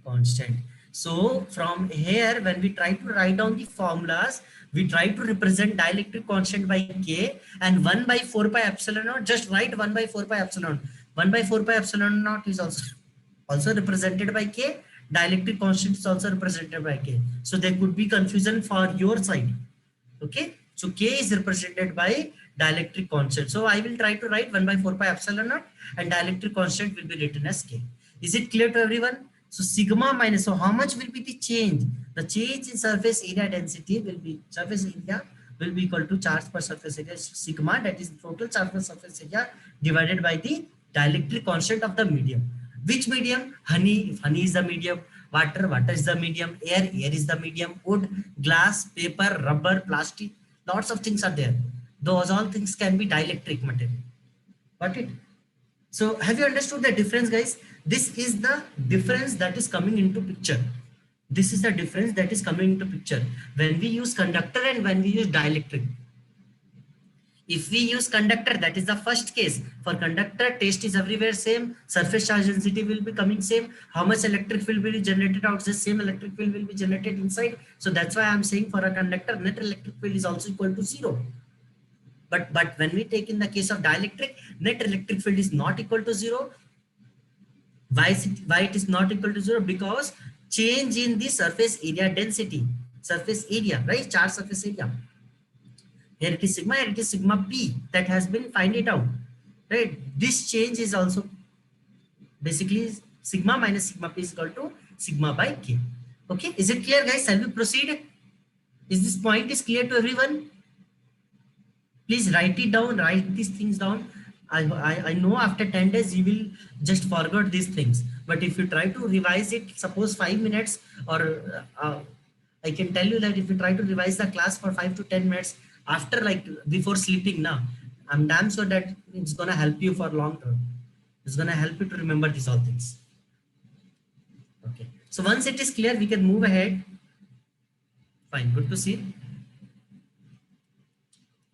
S1: constant. So from here, when we try to write down the formulas, we try to represent dielectric constant by K, and 1 by 4 pi epsilon naught, just write 1 by 4 pi epsilon. 1 by 4 pi epsilon naught is also represented by K. Dielectric constant is also represented by K. So there could be confusion for your side. Okay. So K is represented by dielectric constant. So I will try to write 1 by 4 pi epsilon naught, and dielectric constant will be written as K. Is it clear to everyone? So sigma minus, so how much will be the change? The change in surface area density will be, surface area will be equal to charge per surface area, sigma, that is total surface area divided by the dielectric constant of the medium. Which medium? Honey, if honey is the medium. Water, water is the medium. Air, air is the medium. Wood, glass, paper, rubber, plastic, lots of things are there. Those all things can be dielectric material. Got it? So have you understood the difference, guys? This is the difference that is coming into picture. This is the difference that is coming into picture when we use conductor and when we use dielectric. If we use conductor, that is the first case. For conductor, test is everywhere same. Surface charge density will be coming same. How much electric field will be generated out, the same electric field will be generated inside. So that's why I'm saying for a conductor, net electric field is also equal to 0. But when we take in the case of dielectric, net electric field is not equal to 0. Why it is not equal to 0? Because change in the surface area density, surface area, right? Charge surface area. Here it is sigma p that has been find it out, right? This change is also basically sigma minus sigma p is equal to sigma by k. Okay, is it clear, guys? Shall we proceed? Is this point is clear to everyone? Please write it down, write these things down. I know after 10 days you will just forget these things, but if you try to revise it, suppose 5 minutes, or I can tell you that if you try to revise the class for 5 to 10 minutes after, like before sleeping now, I'm damn sure that it's gonna help you for long term. It's gonna help you to remember these all things. Okay, so once it is clear, we can move ahead. Fine, good to see.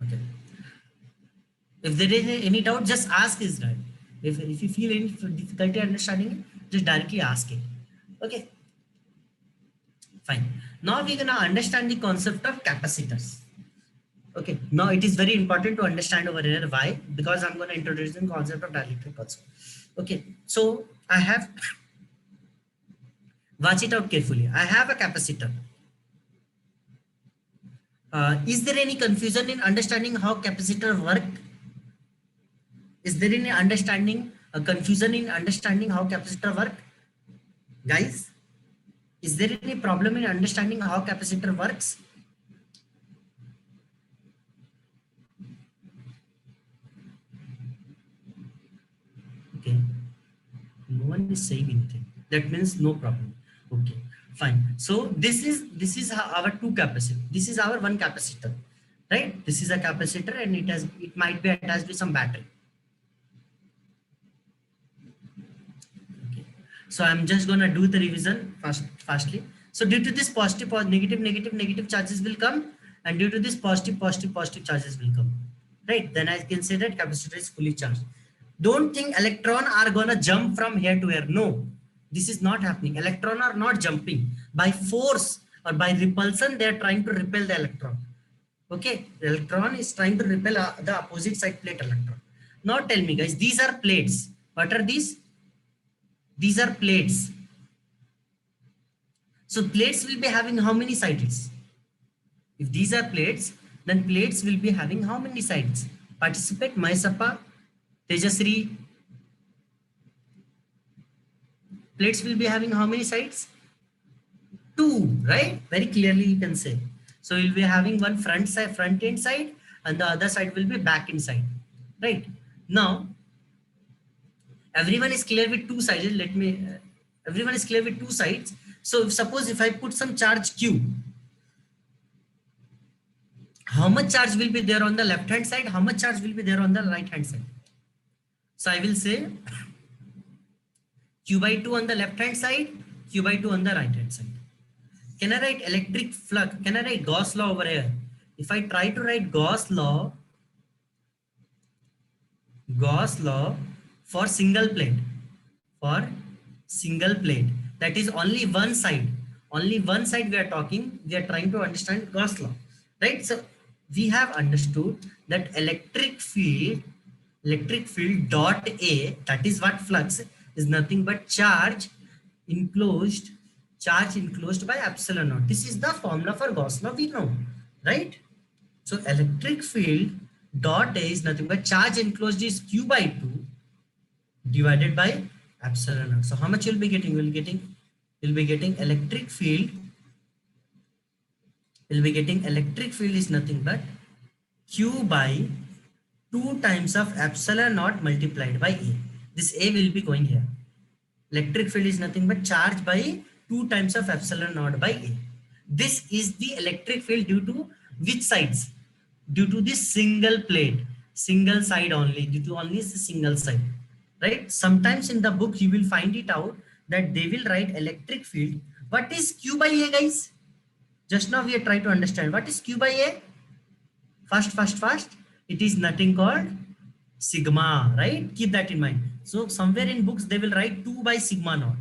S1: Okay. If there is any doubt, just ask is right. If you feel any difficulty understanding it, just directly ask it. Okay. Fine. Now we're gonna understand the concept of capacitors. Okay. Now it is very important to understand over here why, because I'm gonna introduce the concept of dielectric also. Okay. So I have watch it out carefully. I have a capacitor. Is there any confusion in understanding how capacitor work? Is there any confusion in understanding how capacitor work? Guys, is there any problem in understanding how capacitor works? Okay, no one is saying anything. That means no problem. Okay, fine. So this is our two capacitor. This is our one capacitor, right? This is a capacitor, and it might be attached with some battery. So I'm just going to do the revision fastly. So due to this positive negative charges will come, and due to this positive charges will come, right? Then I can say that capacitor is fully charged. Don't think electron are going to jump from here to here. No, this is not happening. Electron are not jumping. By force or by repulsion, they are trying to repel the electron. Okay, the electron is trying to repel the opposite side plate electron. Now tell me, guys, these are plates. What are these? These are plates. So plates will be having how many sides? If these are plates, then plates will be having how many sides? Participate, Maisappa, Tejasri. Plates will be having how many sides? 2, right? Very clearly you can say. So you'll be having one front end side, and the other side will be back end side, right? Now, everyone is clear with 2 sides. Everyone is clear with 2 sides. So suppose if I put some charge Q, how much charge will be there on the left hand side? How much charge will be there on the right hand side? So I will say Q by 2 on the left hand side, Q by 2 on the right hand side. Can I write electric flux? Can I write Gauss law over here? If I try to write Gauss law for single plate, single plate, that is only one side, we are talking, we are trying to understand Gauss law, right? So we have understood that electric field dot A, that is what flux is, nothing but enclosed charge enclosed by epsilon naught. This is the formula for Gauss law, we know, right? So electric field dot A is nothing but charge enclosed is q by 2 divided by epsilon naught. So how much you'll be getting? You'll be getting electric field. You'll be getting electric field is nothing but q by 2 times of epsilon naught multiplied by A. This A will be going here. Electric field is nothing but charge by 2 times of epsilon naught by A. This is the electric field due to which sides? Due to this single plate, single side only, due to only the single side, right? Sometimes in the book you will find it out that they will write electric field. What is Q by A, guys? Just now we are trying to understand what is Q by A. First. It is nothing called sigma, right? Keep that in mind. So somewhere in books they will write 2 by sigma naught.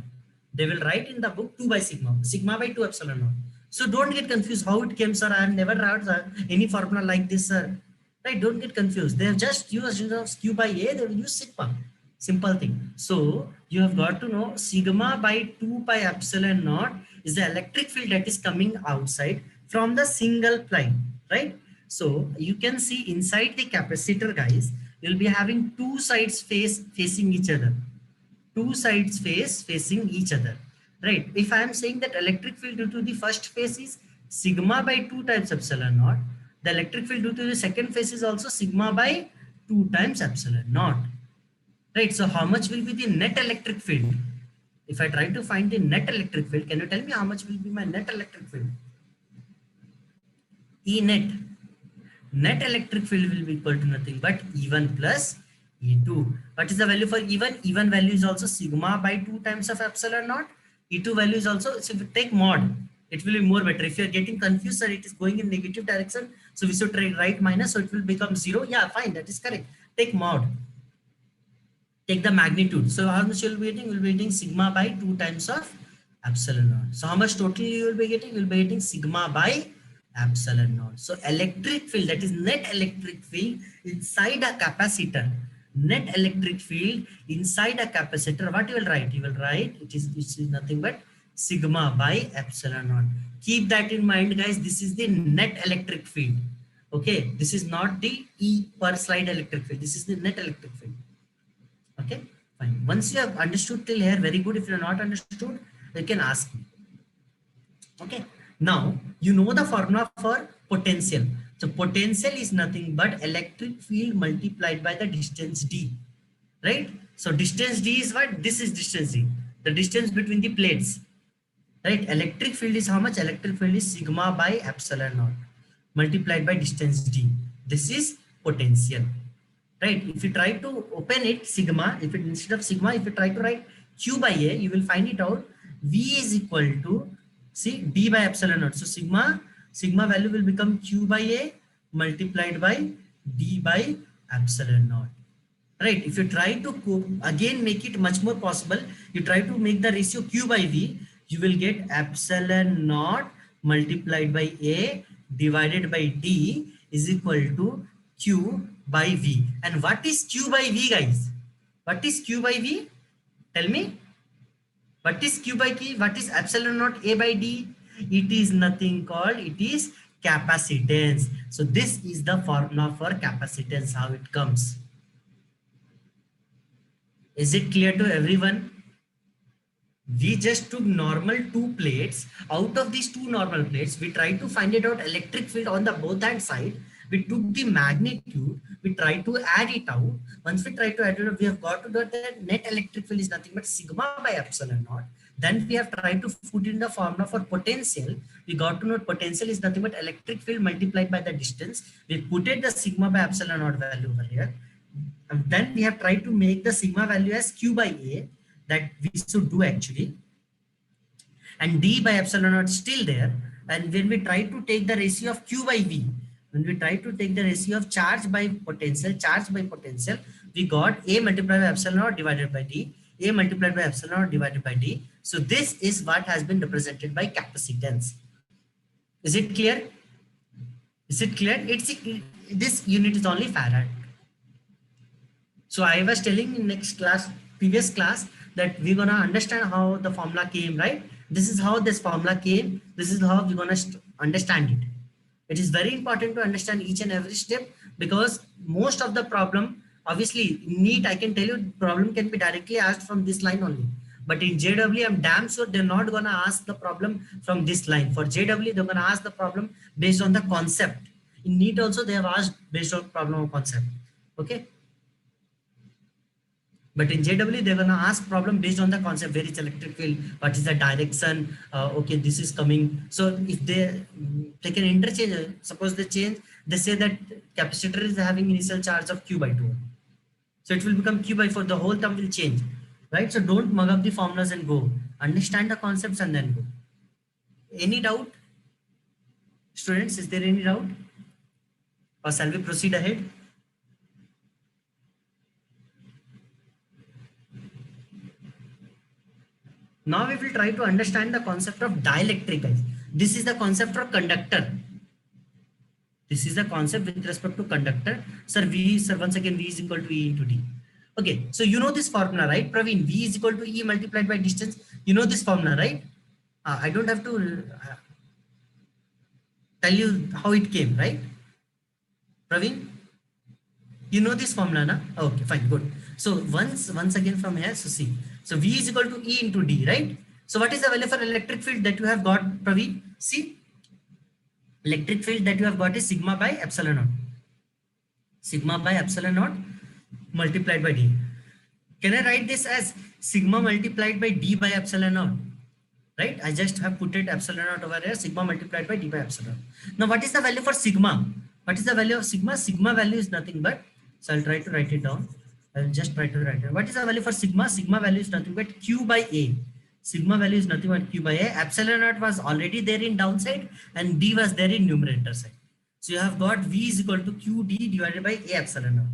S1: They will write in the book 2 by sigma by 2 epsilon naught. So don't get confused how it came, sir. I have never heard any formula like this, sir. Right? Don't get confused. They have just used Q by A. They will use sigma. Simple thing. So you have got to know sigma by 2 pi epsilon naught is the electric field that is coming outside from the single plane, right? So you can see inside the capacitor, guys, you'll be having two sides facing each other. Two sides facing each other, right? If I am saying that electric field due to the first phase is sigma by 2 times epsilon naught, the electric field due to the second phase is also sigma by 2 times epsilon naught, right? So how much will be the net electric field? If I try to find the net electric field, can you tell me how much will be my net electric field? E net. Net electric field will be equal to nothing but E1 plus E2. What is the value for E1? E1 value is also sigma by 2 times of epsilon naught. E2 value is also, so if you take mod, it will be more better. If you are getting confused, sir, it is going in negative direction, so we should write minus, so it will become 0. Yeah, fine, that is correct. Take mod. Take the magnitude. So how much you will be getting? You will be getting sigma by 2 times of epsilon naught. So how much total you will be getting? You will be getting sigma by epsilon naught. So electric field, that is net electric field inside a capacitor. Net electric field inside a capacitor. What you will write? You will write it is nothing but sigma by epsilon naught. Keep that in mind, guys. This is the net electric field. Okay, this is not the E per slide electric field. This is the net electric field. Okay, fine. Once you have understood till here, very good. If you are not understood, you can ask me. Okay. Now you know the formula for potential. So potential is nothing but electric field multiplied by the distance d, right? So distance d is what? This is distance d, the distance between the plates, right? Electric field is how much? Electric field is sigma by epsilon naught multiplied by distance d. This is potential, right? If you try to open it, sigma, if it instead of sigma, if you try to write q by a, you will find it out. V is equal to, see, d by epsilon naught. So sigma value will become q by a multiplied by d by epsilon naught, right? If you try to again make it much more possible, you try to make the ratio q by v, you will get epsilon naught multiplied by a divided by d is equal to q by v. And what is q by v, guys? What is q by v? Tell me. What is q by v? What is epsilon naught a by d? It is nothing called, it is capacitance. So this is the formula for capacitance, how it comes. Is it clear to everyone? We just took normal two plates. Out of these two normal plates, we tried to find it out electric field on the both hand side. We took the magnitude, we tried to add it out. Once we try to add it out, we have got to know that net electric field is nothing but sigma by epsilon naught. Then we have tried to put in the formula for potential. We got to know potential is nothing but electric field multiplied by the distance. We put it the sigma by epsilon naught value over here. And then we have tried to make the sigma value as q by a, that we should do actually. And d by epsilon naught still there. And when we try to take the ratio of q by v, when we try to take the ratio of charge by potential, we got a multiplied by epsilon naught divided by d. A multiplied by epsilon naught divided by D. So this is what has been represented by capacitance. Is it clear? Is it clear? This unit is only farad. So I was telling in next class, previous class, that we're gonna understand how the formula came, right? This is how this formula came. This is how we're gonna understand it. It is very important to understand each and every step, because most of the problem, obviously in NEET, I can tell you problem can be directly asked from this line only. But in JW, I'm damn sure they're not gonna ask the problem from this line. For JW, they're gonna ask the problem based on the concept. In NEET also, they have asked based on problem or concept. Okay. But in JW, they're gonna ask problem based on the concept, where is electric field, what is the direction, okay, this is coming. So if they take an interchange, suppose they change, they say that capacitor is having initial charge of Q by 2. So it will become Q by 4, the whole term will change, right? So don't mug up the formulas and go. Understand the concepts and then go. Any doubt? Students, is there any doubt? Or shall we proceed ahead? Now we will try to understand the concept of dielectric, guys. This is the concept of conductor. This is the concept with respect to conductor. Sir, once again, V is equal to E into D. Okay, so you know this formula, right, Praveen? V is equal to E multiplied by distance. You know this formula, right? I don't have to tell you how it came, right? Praveen? You know this formula, na? Okay, fine, good. So once again from here, so see. So V is equal to E into D, right? So what is the value for electric field that you have got, Praveen? See, electric field that you have got is sigma by epsilon naught. Sigma by epsilon naught multiplied by D. Can I write this as sigma multiplied by D by epsilon naught? Right? I just have put it epsilon naught over here, sigma multiplied by D by epsilon. Now what is the value for sigma? What is the value of sigma? Sigma value is nothing but, so I'll try to write it down. I'll just try to write it. What is the value for sigma? Sigma value is nothing but Q by A. Sigma value is nothing but Q by A. Epsilon naught was already there in downside and D was there in numerator side. So you have got V is equal to QD divided by A epsilon naught.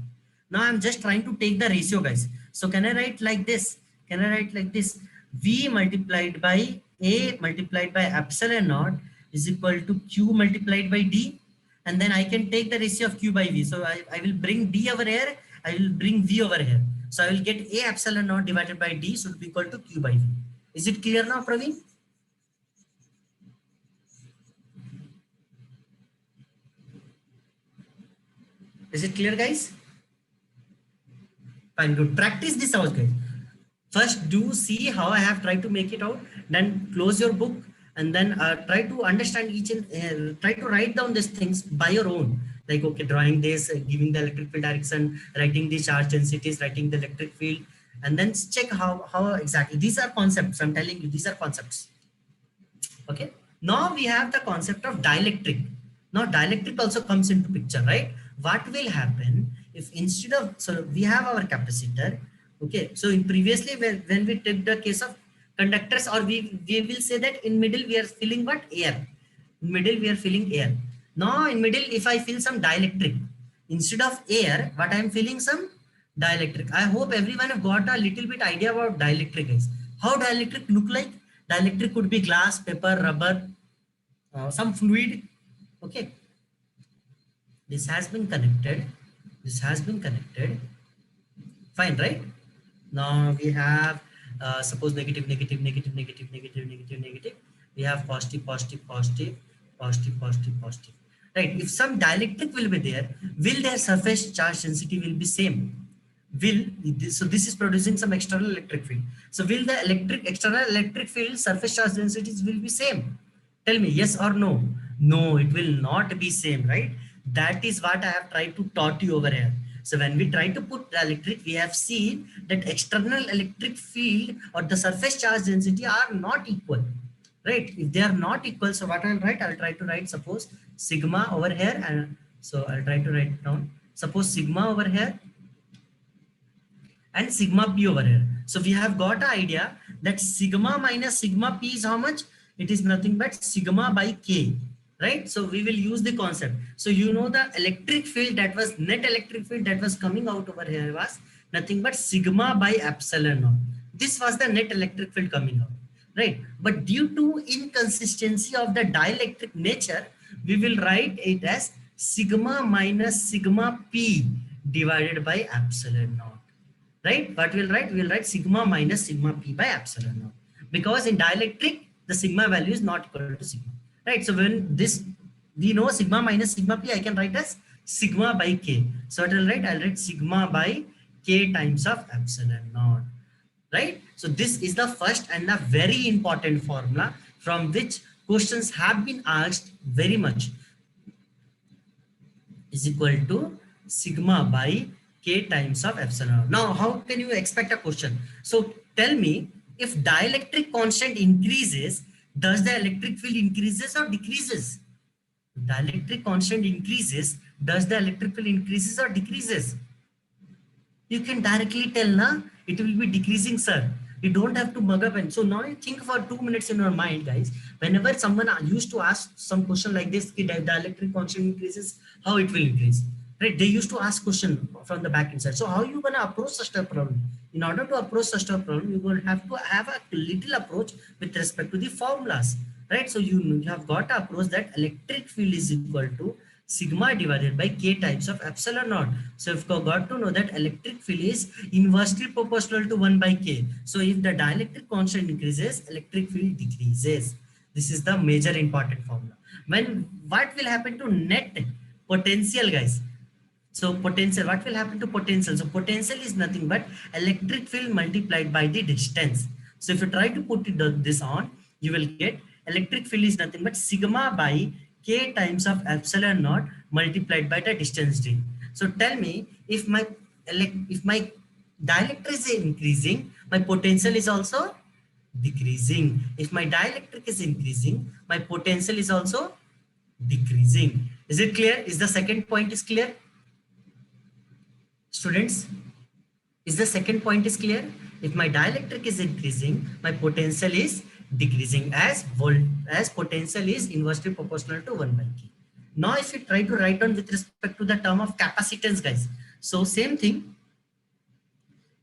S1: Now I'm just trying to take the ratio, guys. So can I write like this? Can I write like this? V multiplied by A multiplied by epsilon naught is equal to Q multiplied by D. And then I can take the ratio of Q by V. So I will bring D over here. I will bring V over here. So I will get A epsilon naught divided by D should be equal to Q by V. Is it clear now, Praveen? Is it clear, guys? Fine, good. Practice this out, guys. First, do see how I have tried to make it out. Then close your book and then try to understand each and try to write down these things by your own. Like, okay, drawing this, giving the electric field direction, writing the charge densities, writing the electric field, and then check how exactly. These are concepts. I'm telling you, these are concepts. Okay. Now we have the concept of dielectric. Now dielectric also comes into picture, right? What will happen if instead of, so we have our capacitor. Okay. So in previously when we took the case of conductors, or we will say that in middle we are filling what? Air. In middle we are filling air. Now in middle, if I fill some dielectric, instead of air, what I am filling some dielectric. I hope everyone have got a little bit idea about dielectric, guys. How dielectric look like? Dielectric could be glass, paper, rubber, some fluid. Okay. This has been connected. This has been connected. Fine, right? Now we have suppose negative, negative, negative, negative, negative, negative, negative. We have positive, positive, positive, positive, positive, positive. Right? If some dielectric will be there, will their surface charge density will be same? So this is producing some external electric field. So will the external electric field surface charge densities will be same? Tell me yes or no? No, it will not be same, right? That is what I have tried to taught you over here. So when we try to put the electric, we have seen that external electric field or the surface charge density are not equal, right? If they are not equal, so what I'll write? I'll try to write suppose sigma over here, and so I'll try to write down suppose sigma over here and sigma p over here. So we have got an idea that sigma minus sigma p is how much? It is nothing but sigma by k, right? So we will use the concept. So you know the electric field that was net electric field that was coming out over here was nothing but sigma by epsilon naught. This was the net electric field coming out, right? But due to inconsistency of the dielectric nature, we will write it as sigma minus sigma p divided by epsilon naught, right? What we'll write? We'll write sigma minus sigma p by epsilon naught, because in dielectric, the sigma value is not equal to sigma, right? So when this, we know sigma minus sigma p, I can write as sigma by k. So what I'll write? I'll write sigma by k times of epsilon naught, right? So this is the first and a very important formula from which questions have been asked very much, is equal to sigma by k times of epsilon. Now, how can you expect a question? So tell me, if dielectric constant increases, does the electric field increases or decreases? Dielectric constant increases, does the electric field increases or decreases? You can directly tell, na, it will be decreasing, sir. You don't have to mug up. And so now you think for 2 minutes in your mind, guys. Whenever someone used to ask some question like this, the electric constant increases, how it will increase, right? They used to ask question from the back end side. So how you gonna approach such a problem? In order to approach such a problem, you will have to have a little approach with respect to the formulas, right? So you have got to approach that electric field is equal to sigma divided by k times of epsilon naught. So if you got to know that electric field is inversely proportional to 1 by k. So if the dielectric constant increases, electric field decreases. This is the major important formula. When what will happen to net potential, guys? So potential, what will happen to potential? So potential is nothing but electric field multiplied by the distance. So if you try to put this on, you will get electric field is nothing but sigma by k times of epsilon naught multiplied by the distance d. So tell me, if my dielectric is increasing, my potential is also decreasing. If my dielectric is increasing, my potential is also decreasing. Is it clear? Is the second point is clear? Students, is the second point is clear? If my dielectric is increasing, my potential is decreasing, as potential is inversely proportional to 1 by k. Now if you try to write down with respect to the term of capacitance, guys, so same thing,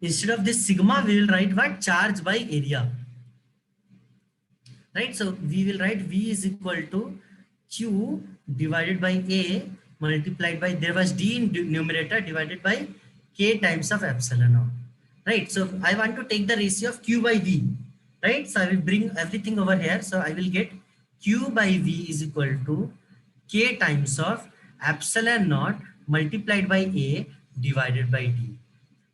S1: instead of this sigma we will write what? Charge by area, right? So we will write V is equal to Q divided by A multiplied by, there was D in numerator, divided by K times of epsilon naught, right? So I want to take the ratio of Q by V, right? So I will bring everything over here. So I will get Q by V is equal to K times of epsilon naught multiplied by A divided by D,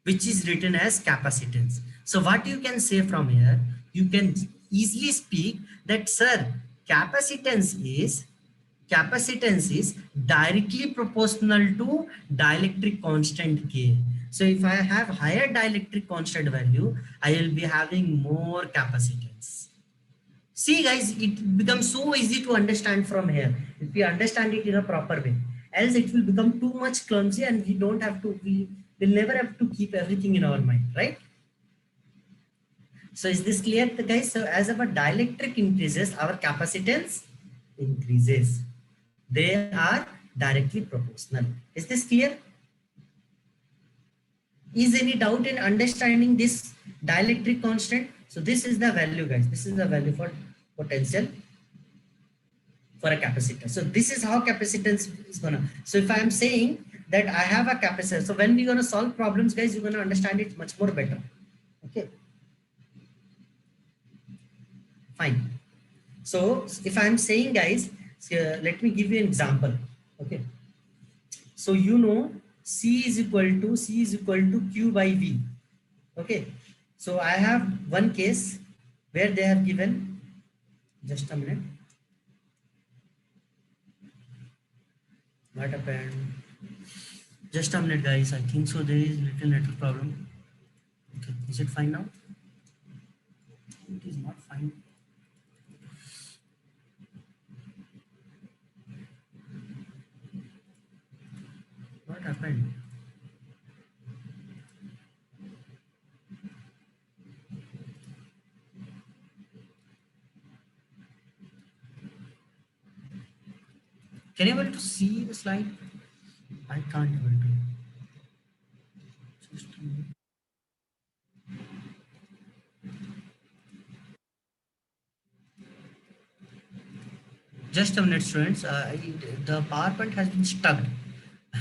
S1: which is written as capacitance. So what you can say from here, you can easily speak that, sir, capacitance is directly proportional to dielectric constant K. So if I have higher dielectric constant value, I will be having more capacitance. See, guys, it becomes so easy to understand from here if we understand it in a proper way. Else it will become too much clumsy and we don't have to, we will never have to keep everything in our mind, right? So is this clear, guys? So as our dielectric increases, our capacitance increases. They are directly proportional. Is this clear? Is any doubt in understanding this dielectric constant? So this is the value, guys. This is the value for potential for a capacitor. So this is how capacitance is gonna. So if I am saying that I have a capacitor, so when we're gonna solve problems, guys, you're gonna understand it much more better. Okay. Fine. So if I'm saying, guys, let me give you an example. Okay. So you know C is equal to Q by V. Okay. So I have one case where they have given, just a minute. What happened? Just a minute, guys. I think so there is little network problem. Okay. Is it fine now? It is not fine. What happened? Can you able to see the slide? I can't able to. Just a minute. Just a minute, students. The PowerPoint has been stuck,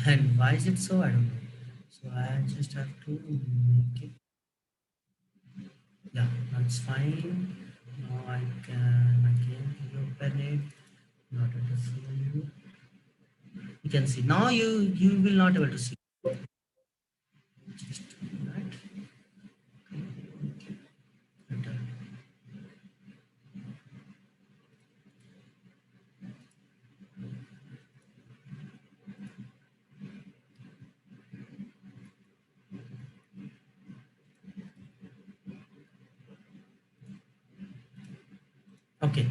S1: and why is it so? I don't know. So I just have to make it. Yeah, that's fine. Now I can again open it. Not able to see you. You can see now. You will not able to see. Just right. Okay,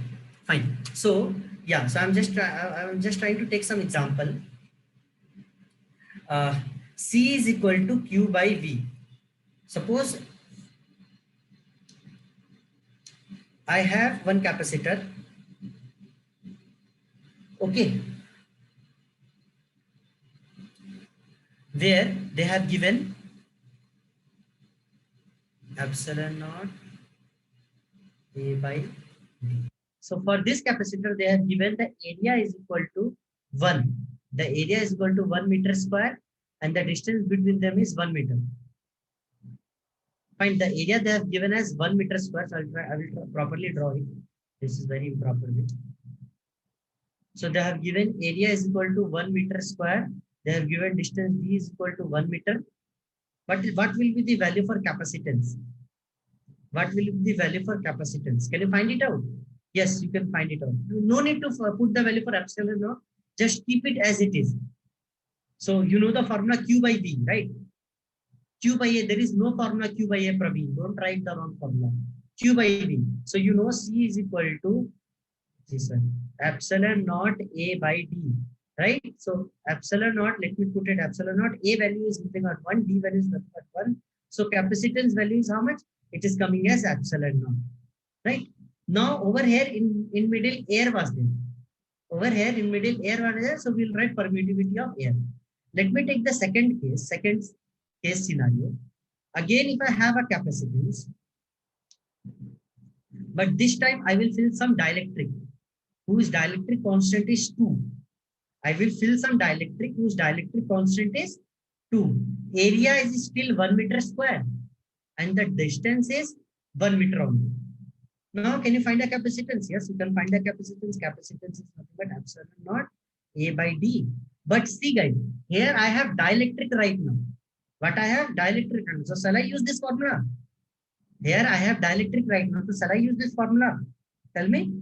S1: fine. So yeah, so I'm just trying to take some example. Uh, C is equal to Q by V. Suppose I have one capacitor. Okay, where they have given epsilon naught A by D. So for this capacitor, they have given the area is equal to 1. The area is equal to 1 meter square and the distance between them is 1 meter. Find the area they have given as 1 meter square. So I will properly draw it. This is very improper way. So they have given area is equal to 1 meter square. They have given distance D is equal to 1 meter. But what will be the value for capacitance? What will be the value for capacitance? Can you find it out? Yes, you can find it out. No need to put the value for epsilon naught. Just keep it as it is. So you know the formula Q by V, right? Q by A, there is no formula Q by A, Praveen. Don't write the wrong formula. Q by V. So you know C is equal to this one, epsilon naught A by D, right? So epsilon naught, let me put it epsilon naught. A value is nothing but 1, D value is nothing but 1. So capacitance value is how much? It is coming as epsilon naught, right? Now over here in middle air was there. Over here in middle air was there. So we'll write permittivity of air. Let me take the second case scenario. Again, if I have a capacitance, but this time I will fill some dielectric, whose dielectric constant is 2. I will fill some dielectric whose dielectric constant is 2. Area is still 1 meter square and the distance is 1 meter only. Now, can you find a capacitance? Yes, you can find a capacitance. Capacitance is nothing but epsilon naught A by D. But see guys, here I have dielectric right now. But I have dielectric. So shall I use this formula? Here I have dielectric right now. So shall I use this formula? Tell me.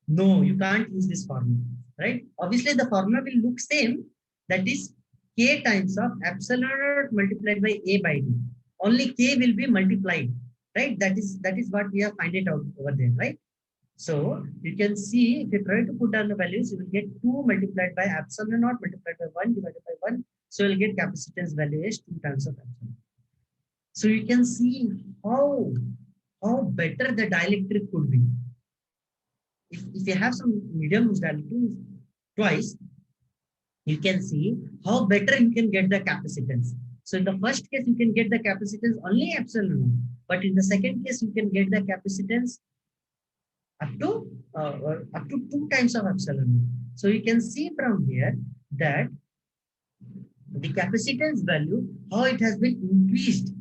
S1: No, you can't use this formula, right? Obviously, the formula will look same. That is K times of epsilon naught multiplied by A by D. Only K will be multiplied, right? That is what we have find it out over there, right? So you can see if you try to put down the values, you will get 2 multiplied by epsilon naught multiplied by 1 divided by 1. So you'll get capacitance value is 2 times of epsilon. So you can see how better the dielectric could be. If you have some medium dielectric twice, you can see how better you can get the capacitance. So in the first case, you can get the capacitance only epsilon, but in the second case, you can get the capacitance up to 2 times of epsilon. So you can see from here that the capacitance value, how it has been increased,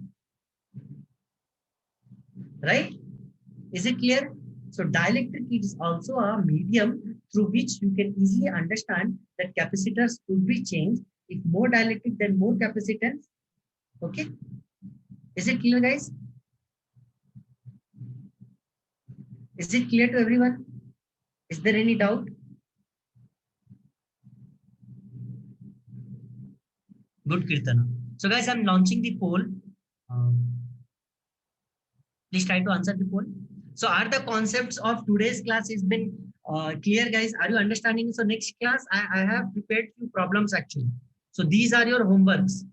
S1: right? Is it clear? So dielectric is also a medium through which you can easily understand that capacitors could be changed. If more dielectric, then more capacitance. Okay. Is it clear, guys? Is it clear to everyone? Is there any doubt? Good, Kirtana. So guys, I'm launching the poll. Please try to answer the poll. So are the concepts of today's class has been clear, guys? Are you understanding? So next class, I have prepared few problems actually. So these are your homeworks.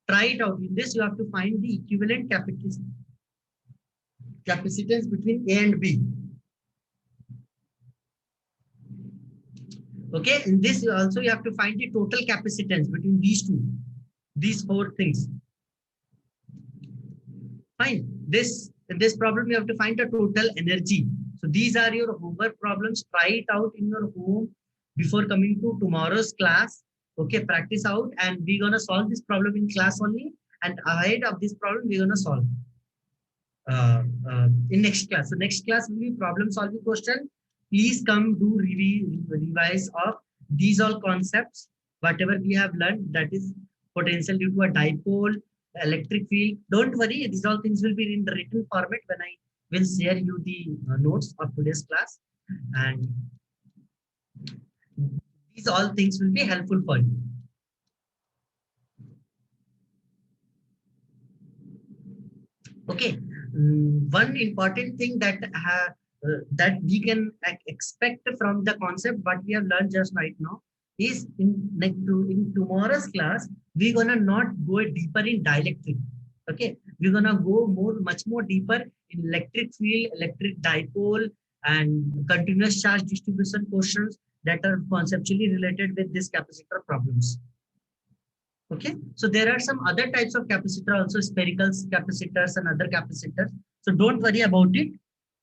S1: Try it out. In this, you have to find the equivalent capacitance between A and B. Okay, in this you also you have to find the total capacitance between these 4 things. Fine. this problem you have to find the total energy. So these are your homework problems. Try it out in your home before coming to tomorrow's class. Okay, practice out, and we're gonna solve this problem in class only. And ahead of this problem, we're gonna solve in next class. So next class will be problem solving question. Please come do revise of these all concepts. Whatever we have learned, that is potential due to a dipole, electric field. Don't worry, these all things will be in the written format when I will share you the notes of today's class, and these all things will be helpful for you. Okay, one important thing that we can expect from the concept what we have learned just right now is in tomorrow's class we're gonna not go deeper in dielectric. Okay, we're gonna go much more deeper in electric field, electric dipole, and continuous charge distribution questions that are conceptually related with this capacitor problems. Okay, so there are some other types of capacitor also, spherical capacitors and other capacitors. So don't worry about it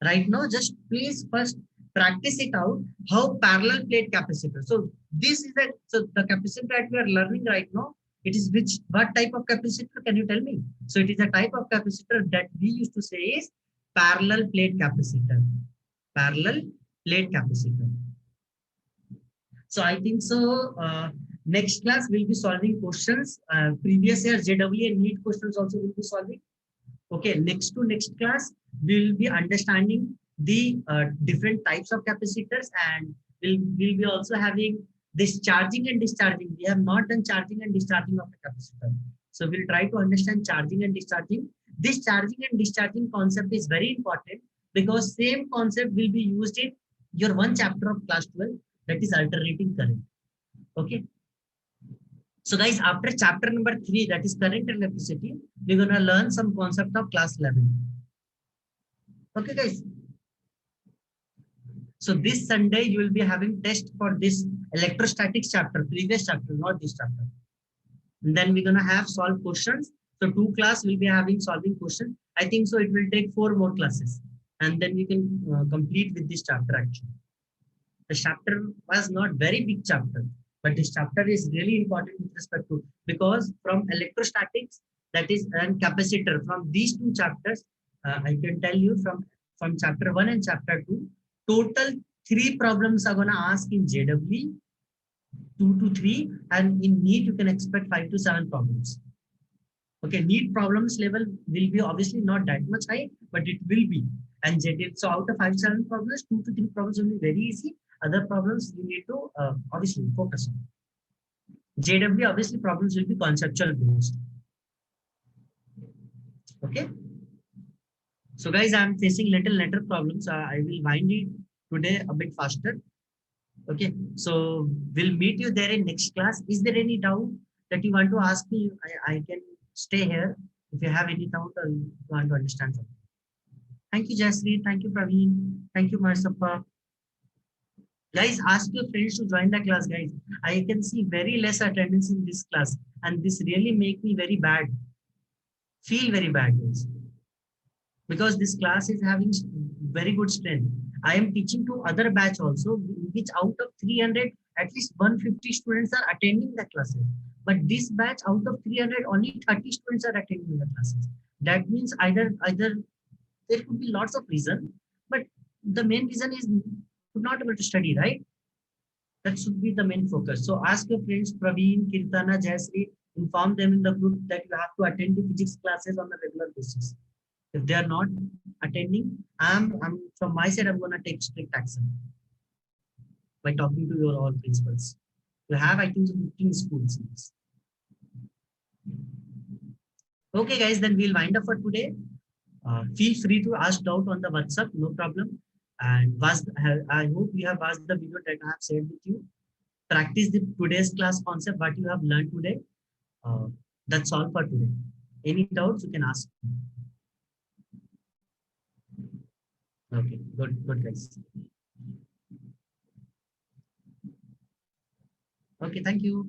S1: right now. Just please first practice it out. How parallel plate capacitor. So this is the capacitor that we are learning right now. It is what type of capacitor? Can you tell me? So it is a type of capacitor that we used to say is parallel plate capacitor. Parallel plate capacitor. So I think so. Next class we'll be solving questions. Previous year JEE and NEET questions also will be solving. Okay, next class we'll be understanding the different types of capacitors, and we'll be also having this charging and discharging. We have not done charging and discharging of the capacitor. So we'll try to understand charging and discharging. This charging and discharging concept is very important because same concept will be used in your one chapter of class 12, that is alternating current. Okay. So guys, after chapter number 3, that is current and electricity, we're going to learn some concept of class 11. Okay guys. So this Sunday, you will be having test for this electrostatics chapter, previous chapter, not this chapter. And then we're going to have solve questions. So 2 class will be having solving questions. I think so it will take 4 more classes. And then we can complete with this chapter actually. The chapter was not very big chapter, but this chapter is really important with respect to, because from electrostatics, that is, and capacitor, from these 2 chapters, I can tell you from chapter 1 and chapter 2, total 3 problems are gonna ask in JEE, 2 to 3, and in NEET you can expect 5 to 7 problems. Okay, NEET problems level will be obviously not that much high, but it will be. And JEE, so out of 5 to 7 problems, 2 to 3 problems will be very easy. Other problems you need to obviously focus on. JEE obviously problems will be conceptual based. Okay. So guys, I'm facing little letter problems. I will wind it today a bit faster. Okay. So we'll meet you there in next class. Is there any doubt that you want to ask me? I can stay here if you have any doubt or you want to understand something. Thank you, Jasri. Thank you, Praveen. Thank you, Marsappa. Guys, ask your friends to join the class, guys. I can see very less attendance in this class, and this really make me very bad. Feel very bad, guys. Because this class is having very good strength. I am teaching to other batch also, which out of 300, at least 150 students are attending the classes. But this batch out of 300, only 30 students are attending the classes. That means either there could be lots of reasons, but the main reason is not able to study, right? That should be the main focus. So ask your friends, Praveen, Kirtana, Jayasri, inform them in the group that you have to attend the physics classes on a regular basis. If they are not attending, I'm from my side, I'm going to take strict action by talking to your all principals. You have, I think, 15 schools in this. Okay, guys, then we'll wind up for today. Feel free to ask doubt on the WhatsApp, no problem. And I hope you have watched the video that I have shared with you. Practice the today's class concept, what you have learned today. That's all for today. Any doubts, you can ask. Okay, good guys. Okay, thank you.